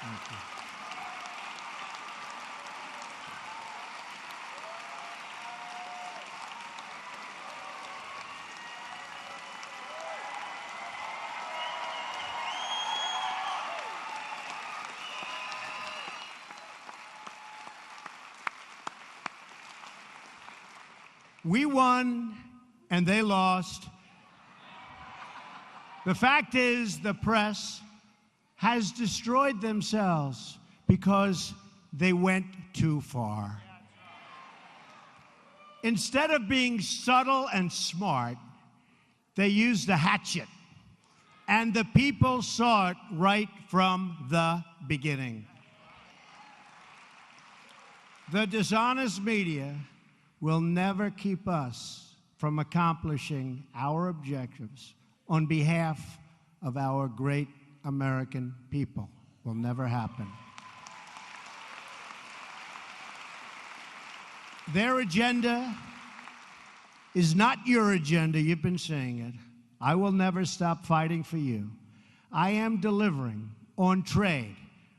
Thank you. We won and they lost. The fact is, the press has destroyed themselves because they went too far. Instead of being subtle and smart, they used a hatchet. And the people saw it right from the beginning. The dishonest media will never keep us from accomplishing our objectives on behalf of our great American people. Will never happen. Their agenda is not your agenda. You've been saying it. I will never stop fighting for you. I am delivering on trade,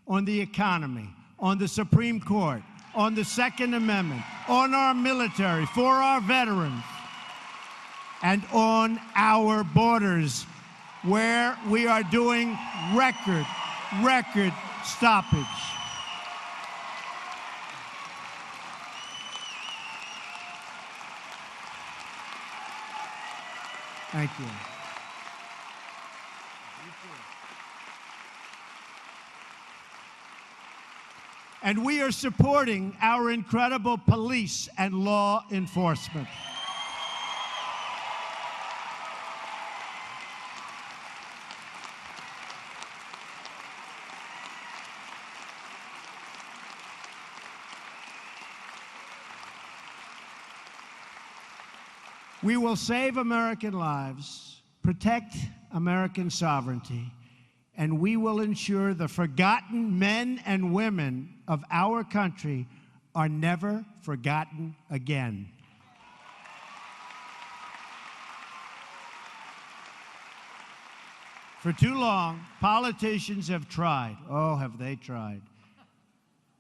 on the economy, on the Supreme Court, on the Second Amendment, on our military, for our veterans, and on our borders, where we are doing record stoppage. Thank you. And we are supporting our incredible police and law enforcement. We will save American lives, protect American sovereignty, and we will ensure the forgotten men and women of our country are never forgotten again. For too long, politicians have tried, oh, have they tried,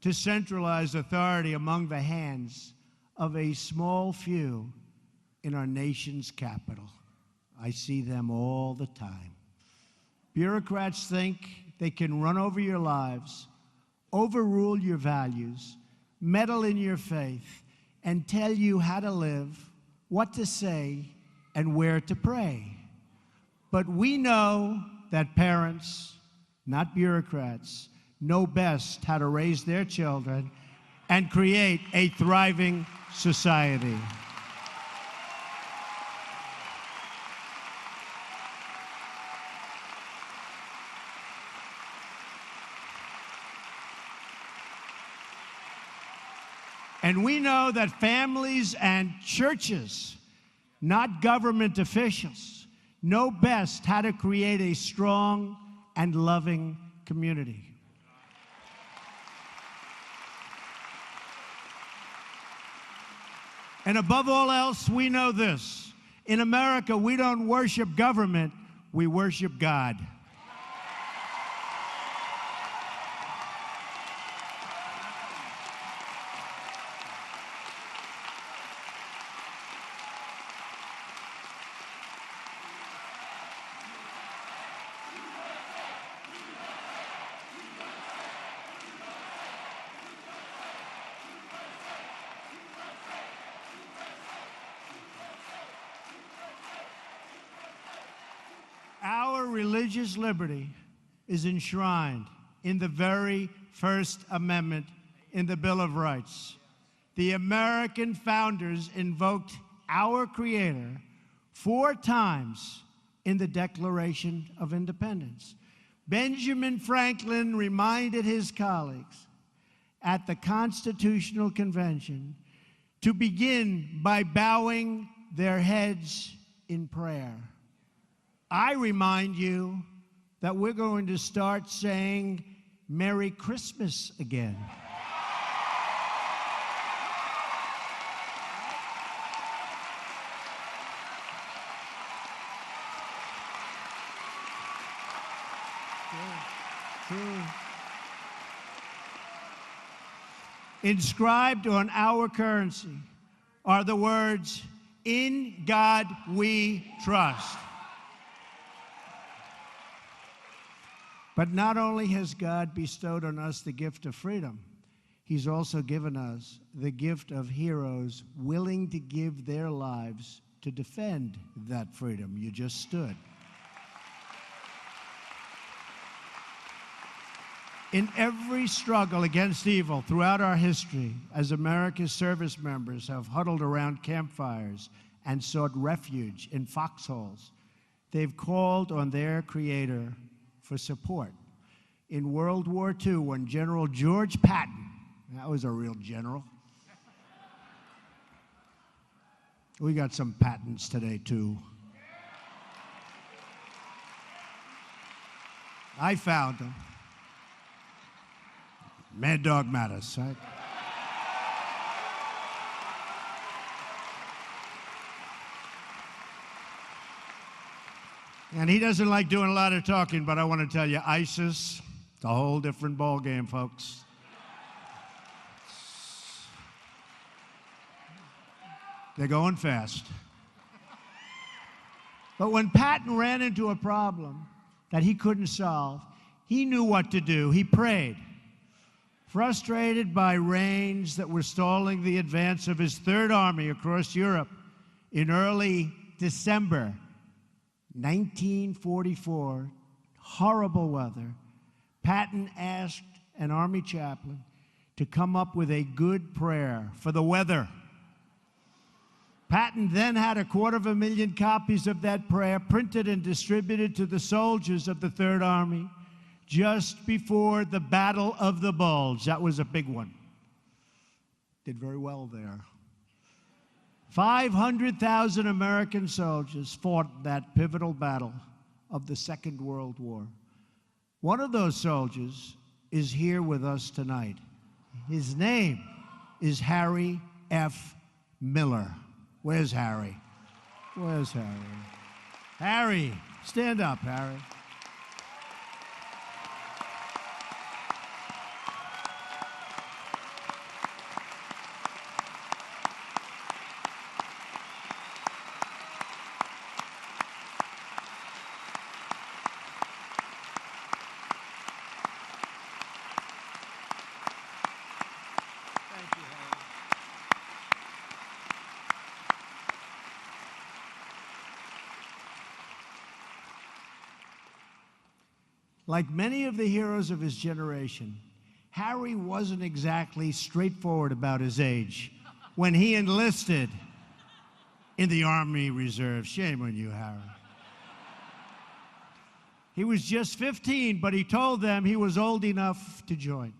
to centralize authority among the hands of a small few in our nation's capital. I see them all the time. Bureaucrats think they can run over your lives, overrule your values, meddle in your faith, and tell you how to live, what to say, and where to pray. But we know that parents, not bureaucrats, know best how to raise their children and create a thriving society. And we know that families and churches, not government officials, know best how to create a strong and loving community. And above all else, we know this. In America, we don't worship government, we worship God. Our religious liberty is enshrined in the very First Amendment in the Bill of Rights. The American founders invoked our Creator 4 times in the Declaration of Independence. Benjamin Franklin reminded his colleagues at the Constitutional Convention to begin by bowing their heads in prayer. I remind you that we're going to start saying Merry Christmas again. True. Inscribed on our currency are the words, "In God we trust." But not only has God bestowed on us the gift of freedom, He's also given us the gift of heroes willing to give their lives to defend that freedom. You just stood. In every struggle against evil throughout our history, as America's service members have huddled around campfires and sought refuge in foxholes, they've called on their Creator for support. In World War II, when General George Patton, that was a real general. We got some Pattons today, too. I found them. Mad Dog Mattis, right? And he doesn't like doing a lot of talking, but I want to tell you, ISIS, it's a whole different ballgame, folks. They're going fast. But when Patton ran into a problem that he couldn't solve, he knew what to do. He prayed. Frustrated by rains that were stalling the advance of his Third Army across Europe in early December 1944, horrible weather, Patton asked an Army chaplain to come up with a good prayer for the weather. Patton then had 250,000 copies of that prayer printed and distributed to the soldiers of the Third Army just before the Battle of the Bulge. That was a big one. Did very well there. 500,000 American soldiers fought that pivotal battle of the Second World War. One of those soldiers is here with us tonight. His name is Harry F. Miller. Where's Harry? Where's Harry? Harry, stand up, Harry. Like many of the heroes of his generation, Harry wasn't exactly straightforward about his age when he enlisted in the Army Reserve. Shame on you, Harry. He was just 15, but he told them he was old enough to join.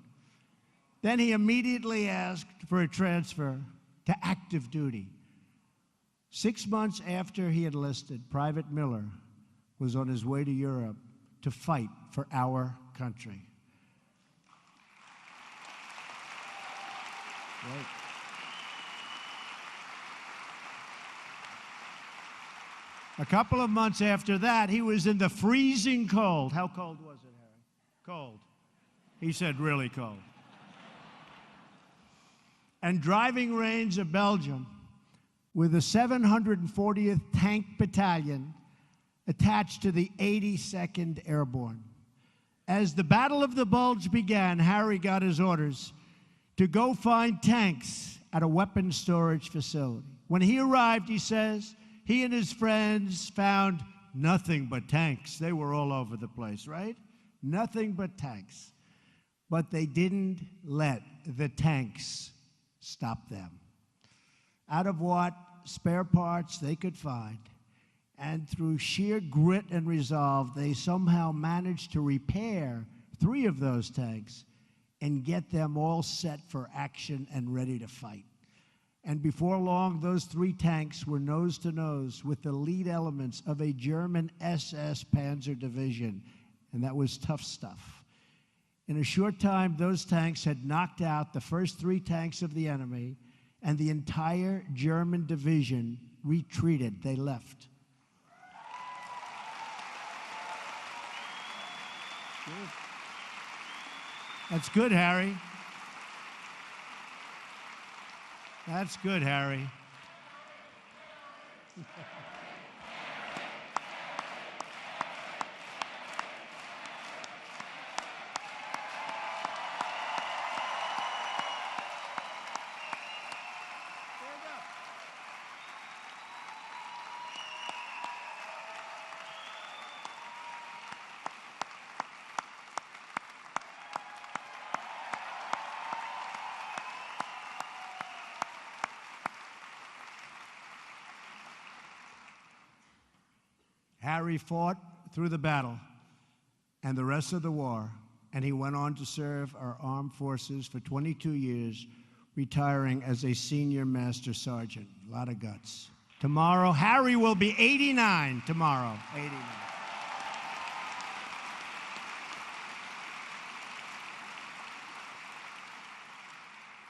Then he immediately asked for a transfer to active duty. 6 months after he enlisted, Private Miller was on his way to Europe to fight for our country. Right. A couple of months after that, he was in the freezing cold. How cold was it, Harry? Cold. He said really cold. And driving range of Belgium with the 740th Tank Battalion attached to the 82nd Airborne. As the Battle of the Bulge began, Harry got his orders to go find tanks at a weapons storage facility. When he arrived, he says, he and his friends found nothing but tanks. They were all over the place, right? Nothing but tanks. But they didn't let the tanks stop them. Out of what spare parts they could find, and through sheer grit and resolve, they somehow managed to repair 3 of those tanks and get them all set for action and ready to fight. And before long, those 3 tanks were nose to nose with the lead elements of a German SS Panzer division, and that was tough stuff. In a short time, those tanks had knocked out the first 3 tanks of the enemy, and the entire German division retreated. They left. Good. That's good, Harry. That's good, Harry. Harry fought through the battle and the rest of the war, and he went on to serve our armed forces for 22 years, retiring as a senior master sergeant. A lot of guts. Tomorrow, Harry will be 89 tomorrow. 89.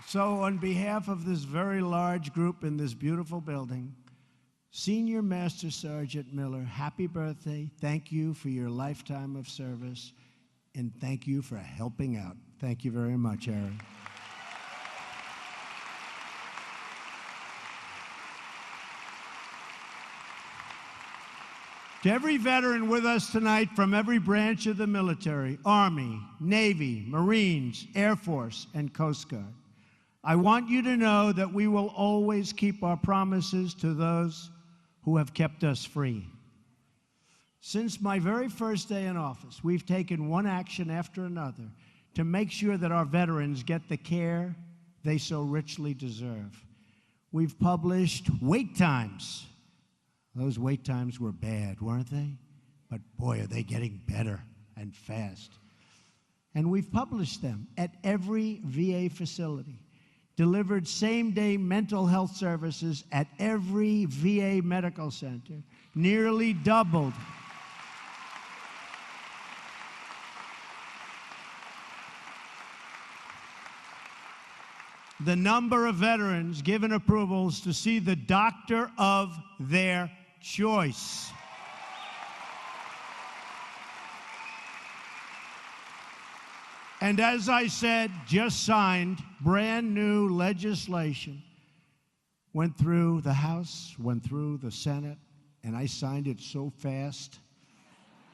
So on behalf of this very large group in this beautiful building, Senior Master Sergeant Miller, happy birthday. Thank you for your lifetime of service, and thank you for helping out. Thank you very much, Aaron. To every veteran with us tonight from every branch of the military, Army, Navy, Marines, Air Force, and Coast Guard, I want you to know that we will always keep our promises to those who have kept us free. Since my very first day in office, we've taken one action after another to make sure that our veterans get the care they so richly deserve. We've published wait times. Those wait times were bad, weren't they? But boy, are they getting better and fast. And we've published them at every VA facility delivered same-day mental health services at every VA medical center, nearly doubled the number of veterans given approvals to see the doctor of their choice. And as I said, just signed brand new legislation. Went through the House, went through the Senate, and I signed it so fast.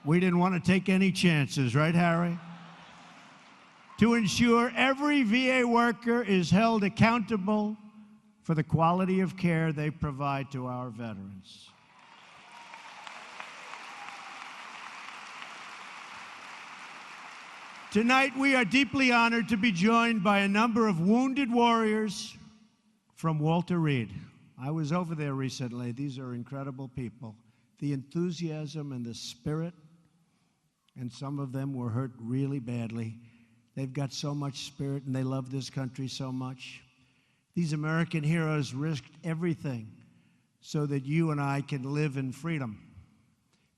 We didn't want to take any chances, right, Harry? To ensure every VA worker is held accountable for the quality of care they provide to our veterans. Tonight, we are deeply honored to be joined by a number of wounded warriors from Walter Reed. I was over there recently. These are incredible people. The enthusiasm and the spirit, and some of them were hurt really badly. They've got so much spirit, and they love this country so much. These American heroes risked everything so that you and I can live in freedom.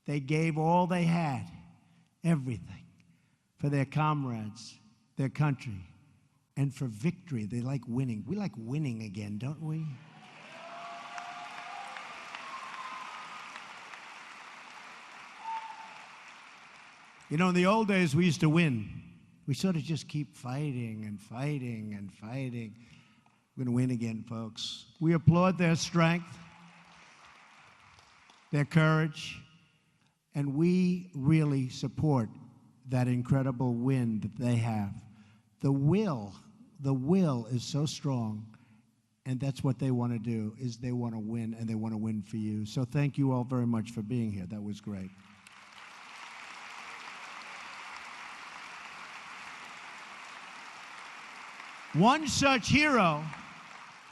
They gave all they had, everything, for their comrades, their country, and for victory. They like winning. We like winning again, don't we? You know, in the old days, we used to win. We sort of just keep fighting and fighting and fighting. We're going to win again, folks. We applaud their strength, their courage, and we really support that incredible win that they have. The will is so strong, and that's what they want to do, is they want to win, and they want to win for you. So thank you all very much for being here. That was great. One such hero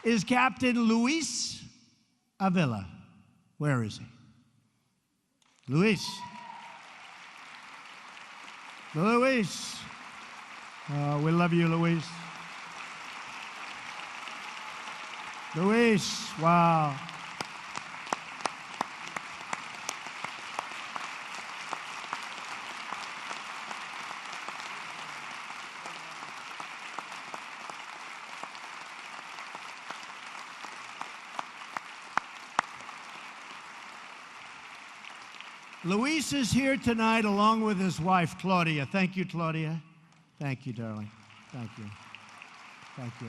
is Captain Luis Avila. Where is he? Luis. Luis. Oh, we love you, Luis. Luis, wow. Luis is here tonight along with his wife, Claudia. Thank you, Claudia. Thank you, darling. Thank you. Thank you.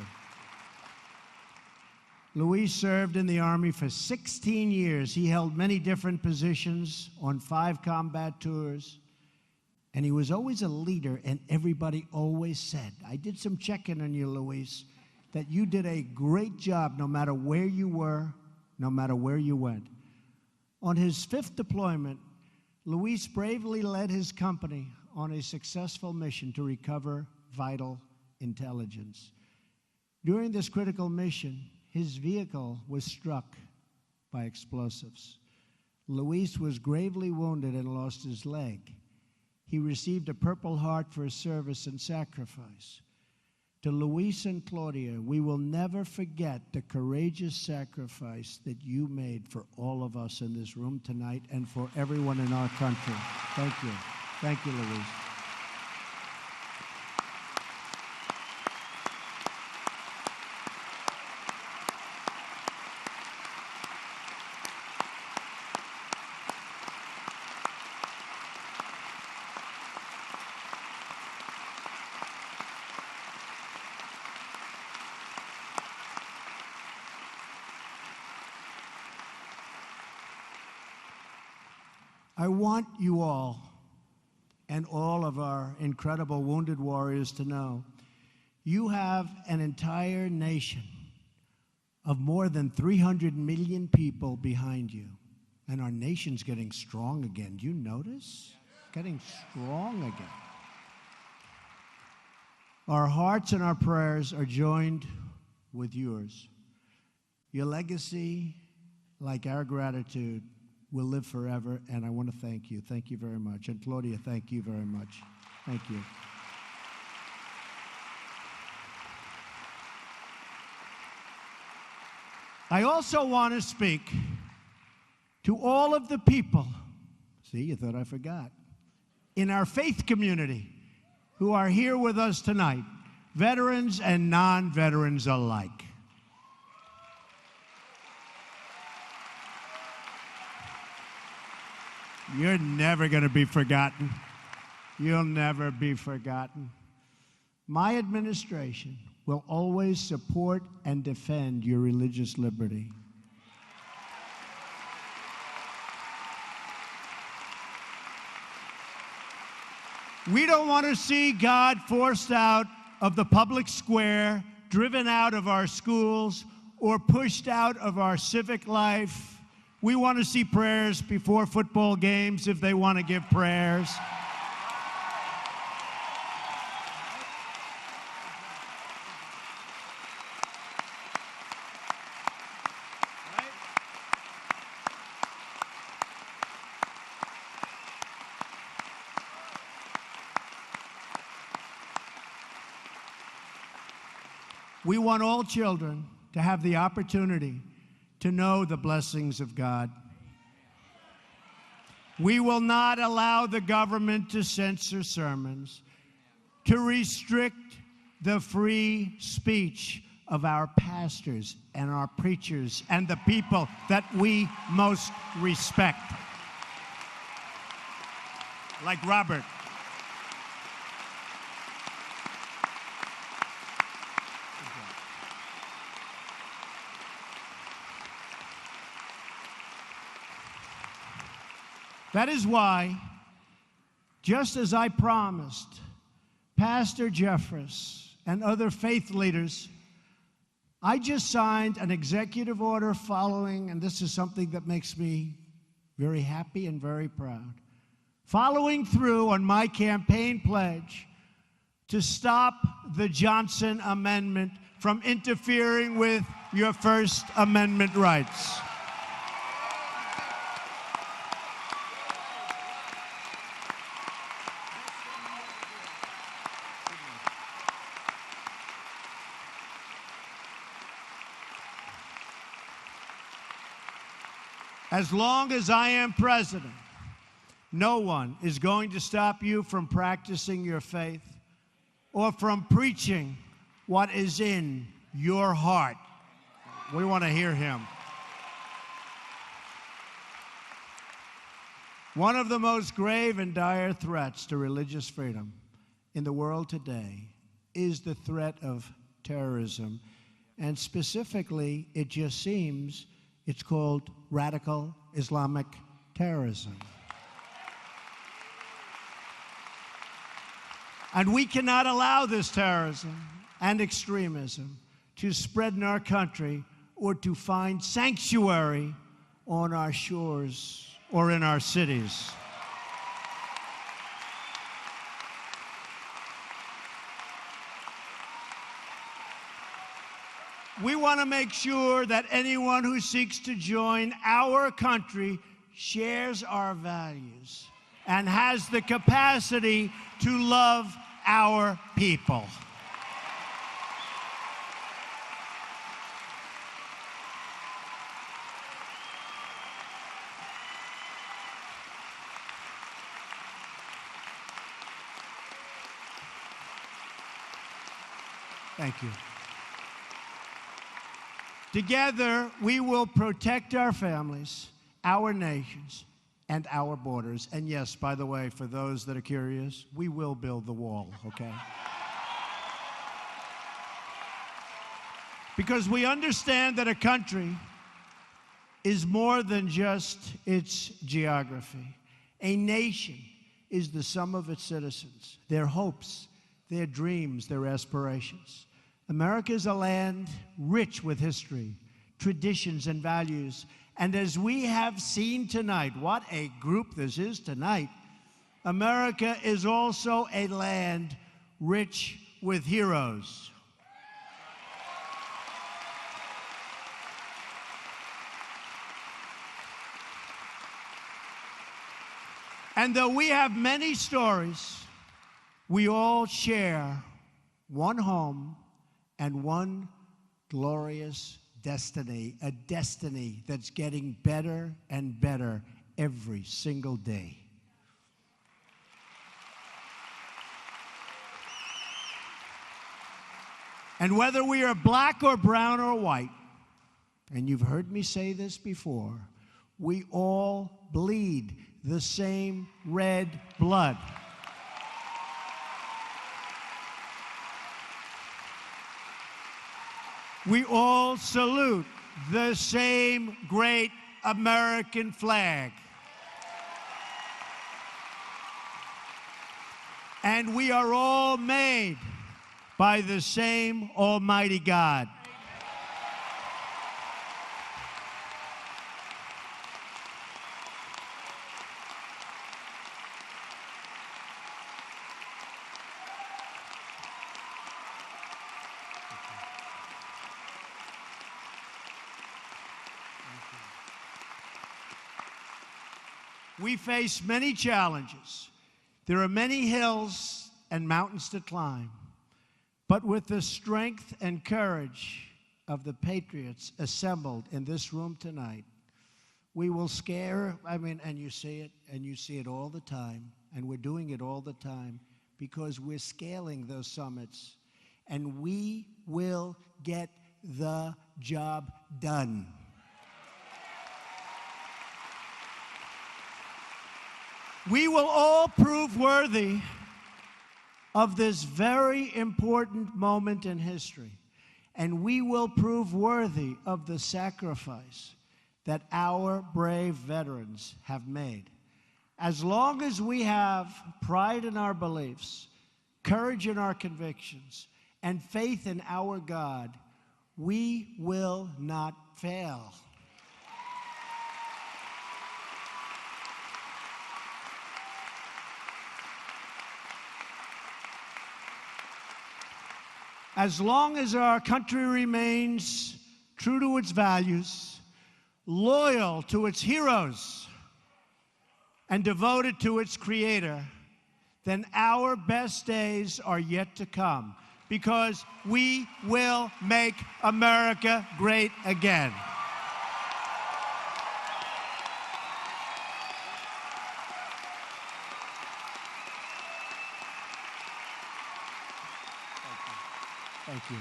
Luis served in the Army for 16 years. He held many different positions on 5 combat tours, and he was always a leader, and everybody always said, I did some checking on you, Luis, that you did a great job no matter where you were, no matter where you went. On his 5th deployment, Luis bravely led his company on a successful mission to recover vital intelligence. During this critical mission, his vehicle was struck by explosives. Luis was gravely wounded and lost his leg. He received a Purple Heart for his service and sacrifice. To Luis and Claudia, we will never forget the courageous sacrifice that you made for all of us in this room tonight and for everyone in our country. Thank you. Thank you, Luis. I want you all and all of our incredible wounded warriors to know you have an entire nation of more than 300 million people behind you. And our nation's getting strong again. Do you notice? Getting strong again. Our hearts and our prayers are joined with yours. Your legacy, like our gratitude, will live forever, and I want to thank you. Thank you very much. And Claudia, thank you very much. Thank you. I also want to speak to all of the people, see, you thought I forgot, in our faith community who are here with us tonight, veterans and non-veterans alike. You're never going to be forgotten. You'll never be forgotten. My administration will always support and defend your religious liberty. We don't want to see God forced out of the public square, driven out of our schools, or pushed out of our civic life. We want to see prayers before football games if they want to give prayers. We want all children to have the opportunity to know the blessings of God. We will not allow the government to censor sermons, to restrict the free speech of our pastors and our preachers and the people that we most respect, like Robert. That is why, just as I promised Pastor Jeffress and other faith leaders, I just signed an executive order following, and this is something that makes me very happy and very proud, following through on my campaign pledge to stop the Johnson Amendment from interfering with your First Amendment rights. As long as I am president, no one is going to stop you from practicing your faith or from preaching what is in your heart. We want to hear him. One of the most grave and dire threats to religious freedom in the world today is the threat of terrorism. And specifically, it just seems it's called radical Islamic terrorism. And we cannot allow this terrorism and extremism to spread in our country or to find sanctuary on our shores or in our cities. We want to make sure that anyone who seeks to join our country shares our values and has the capacity to love our people. Thank you. Together, we will protect our families, our nations, and our borders. And yes, by the way, for those that are curious, we will build the wall, okay? Because we understand that a country is more than just its geography. A nation is the sum of its citizens, their hopes, their dreams, their aspirations. America is a land rich with history, traditions, and values. And as we have seen tonight, what a group this is tonight, America is also a land rich with heroes. And though we have many stories, we all share one home and one glorious destiny, a destiny that's getting better and better every single day. And whether we are black or brown or white, and you've heard me say this before, we all bleed the same red blood. We all salute the same great American flag. And we are all made by the same Almighty God. We face many challenges. There are many hills and mountains to climb. But with the strength and courage of the patriots assembled in this room tonight, we will scare, and you see it all the time, and we're doing it all the time, because we're scaling those summits, and we will get the job done. We will all prove worthy of this very important moment in history, and we will prove worthy of the sacrifice that our brave veterans have made. As long as we have pride in our beliefs, courage in our convictions, and faith in our God, we will not fail. As long as our country remains true to its values, loyal to its heroes, and devoted to its creator, then our best days are yet to come, because we will make America great again. Thank you.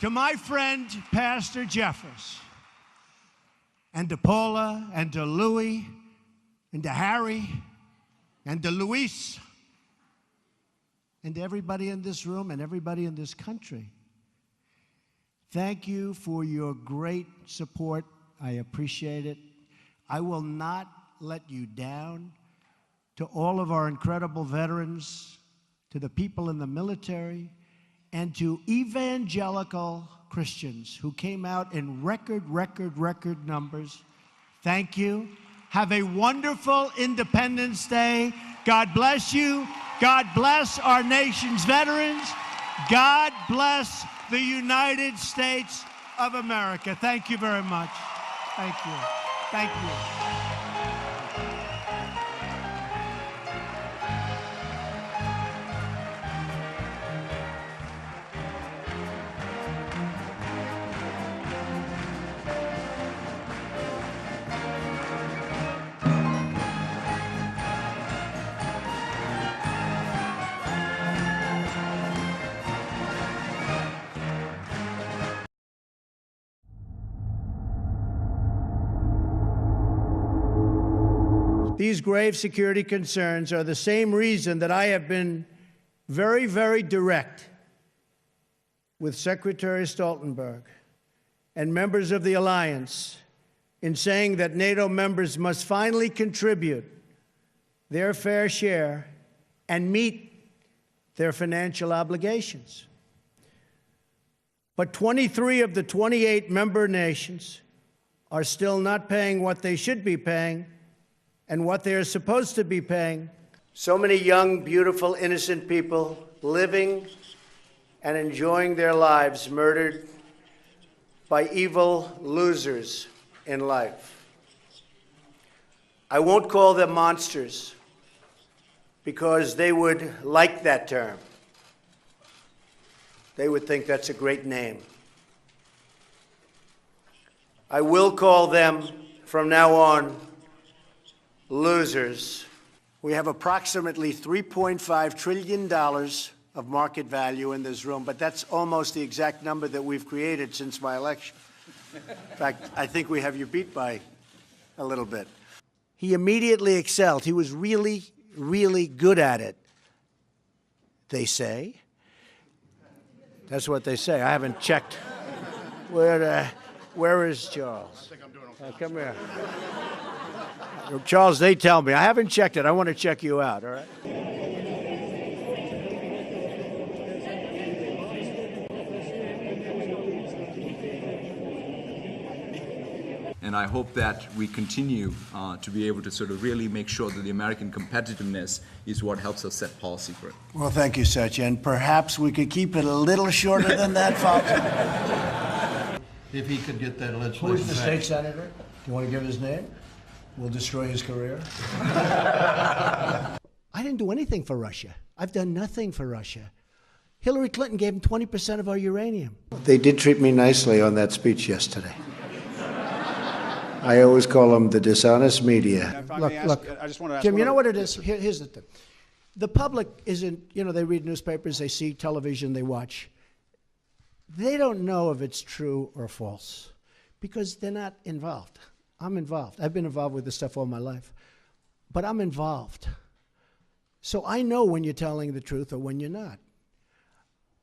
To my friend, Pastor Jeffers, and to Paula, and to Louie, and to Harry, and to Luis, and to everybody in this room and everybody in this country, thank you for your great support. I appreciate it. I will not let you down. To all of our incredible veterans, to the people in the military, and to evangelical Christians who came out in record numbers, thank you. Have a wonderful Independence Day. God bless you. God bless our nation's veterans. God bless the United States of America. Thank you very much. Thank you. Thank you. These grave security concerns are the same reason that I have been very, very direct with Secretary Stoltenberg and members of the alliance in saying that NATO members must finally contribute their fair share and meet their financial obligations. But 23 of the 28 member nations are still not paying what they should be paying and what they are supposed to be paying. So many young, beautiful, innocent people living and enjoying their lives murdered by evil losers in life. I won't call them monsters because they would like that term. they would think that's a great name. I will call them from now on losers. We have approximately $3.5 trillion of market value in this room, but that's almost the exact number that we've created since my election. In fact, I think we have you beat by a little bit. He immediately excelled. He was really, really good at it, they say. That's what they say. I haven't checked. Where is Charles? Come here. Charles, they tell me. I haven't checked it. I want to check you out, all right? And I hope that we continue to be able to sort of really make sure that the American competitiveness is what helps us set policy for it. Well, thank you, Satya. And perhaps we could keep it a little shorter than that, Fox. If he could get that legislation. Who's the state senator? Do you want to give his name? We'll destroy his career. I didn't do anything for Russia. I've done nothing for Russia. Hillary Clinton gave him 20% of our uranium. They did treat me nicely on that speech yesterday. I always call them the dishonest media. Look, I just want to ask Jim, you know what it is? Here's the thing. The public isn't, you know, they read newspapers, they see television, they watch. They don't know if it's true or false because they're not involved. I'm involved. I've been involved with this stuff all my life, but I'm involved. So I know when you're telling the truth or when you're not.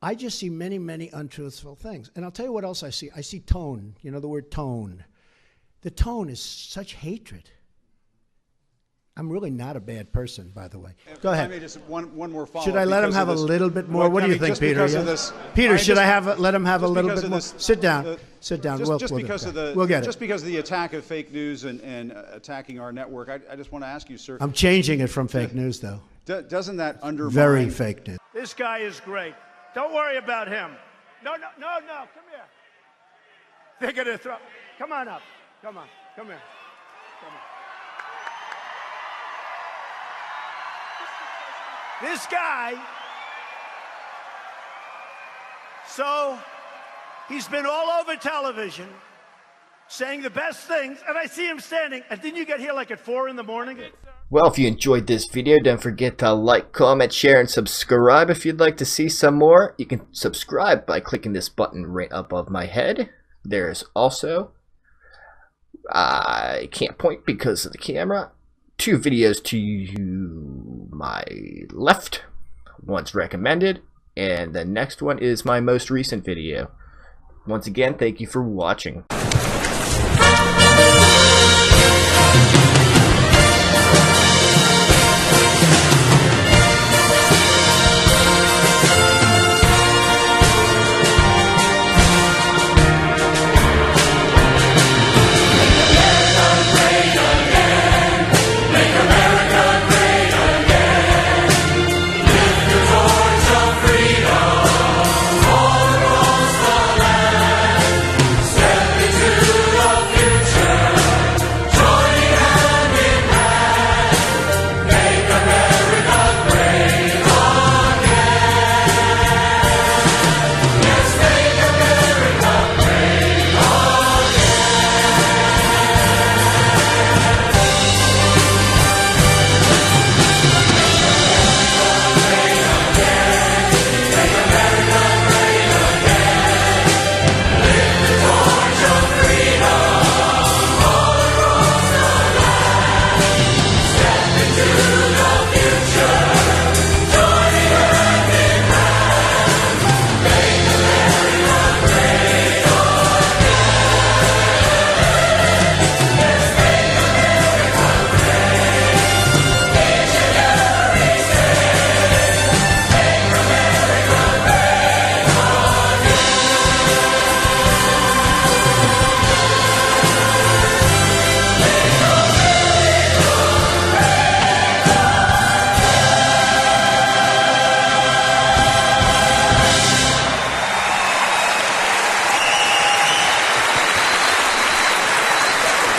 I just see many, many untruthful things. And I'll tell you what else I see. I see tone, you know, the word tone. The tone is such hatred. I'm really not a bad person, by the way. Go ahead. I mean, just one more follow-up. Should I let him have a little bit more? What do you think, Peter? Peter, should I let him have a little bit more? Sit down. Sit down. Just because of the attack of fake news and attacking our network, I just want to ask you, sir. I'm changing it from fake news, though. Doesn't that undermine? Very fake news. This guy is great. Don't worry about him. No. Come here. They're going to throw. Come on up. Come on. Come here. Come on. This guy, so he's been all over television saying the best things, and I see him standing, and didn't you get here like at 4 in the morning? Well, if you enjoyed this video, don't forget to like, comment, share, and subscribe. If you'd like to see some more, you can subscribe by clicking this button right above my head. There's also, I can't point because of the camera, 2 videos to my left. One's recommended, and the next one is my most recent video. Once again, thank you for watching.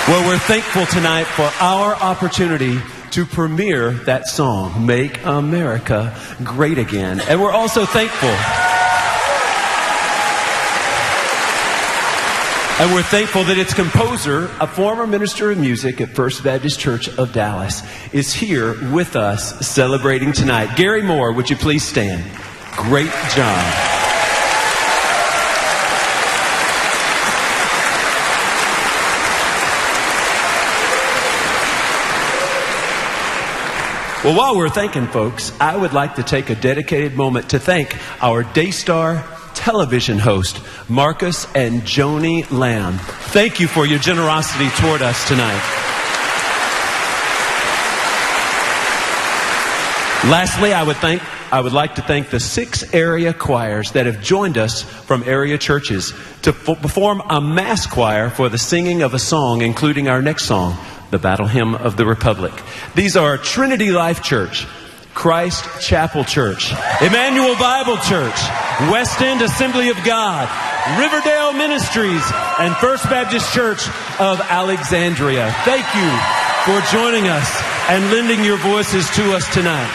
Well, we're thankful tonight for our opportunity to premiere that song, Make America Great Again. And we're also thankful And we're thankful that its composer, a former minister of music at First Baptist Church of Dallas, is here with us celebrating tonight. Gary Moore, would you please stand? Great job. Well, while we're thanking folks, I would like to take a dedicated moment to thank our Daystar television host, Marcus and Joni Lamb. Thank you for your generosity toward us tonight. Lastly, I would like to thank the 6 area choirs that have joined us from area churches to perform a mass choir for the singing of a song, including our next song, the Battle Hymn of the Republic. These are Trinity Life Church, Christ Chapel Church, Emmanuel Bible Church, West End Assembly of God, Riverdale Ministries, and First Baptist Church of Alexandria. Thank you for joining us and lending your voices to us tonight.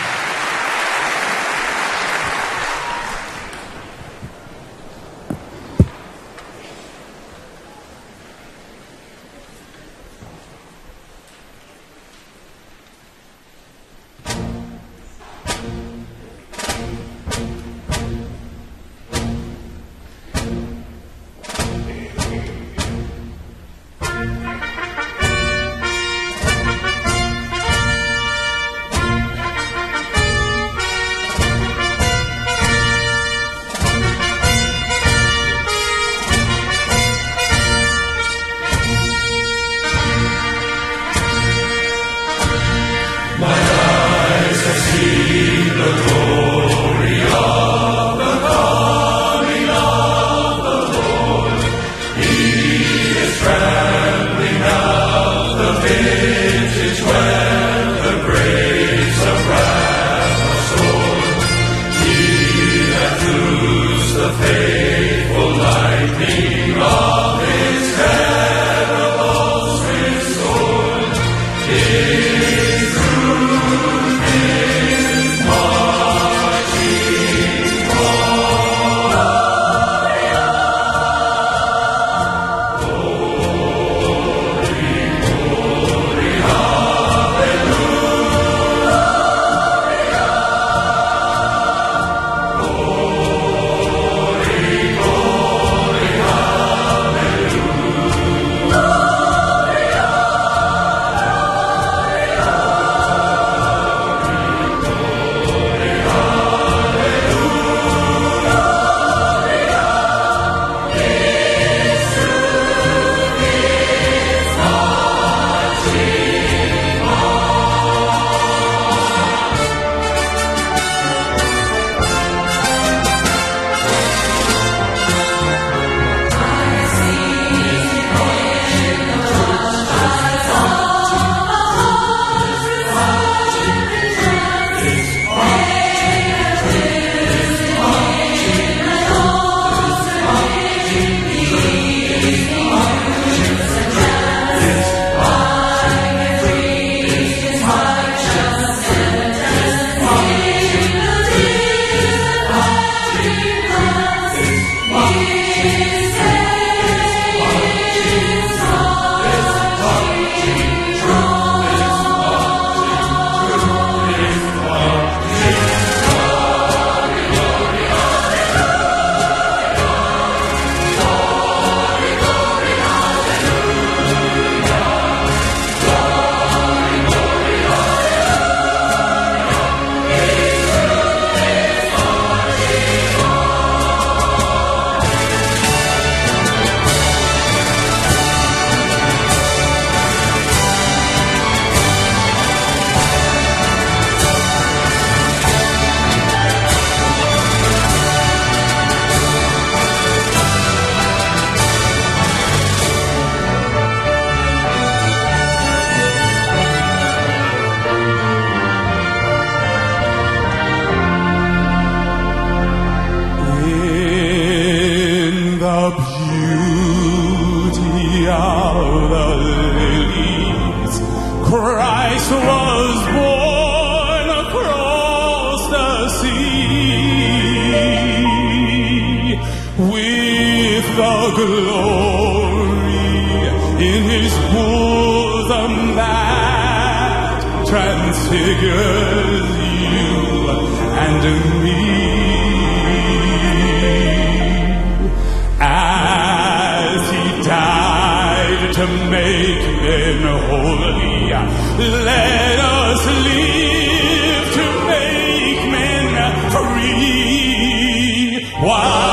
Christ was born across the sea with the glory his bosom that transfigures you and me. As he died to make men holy, let us live to make men free. Why?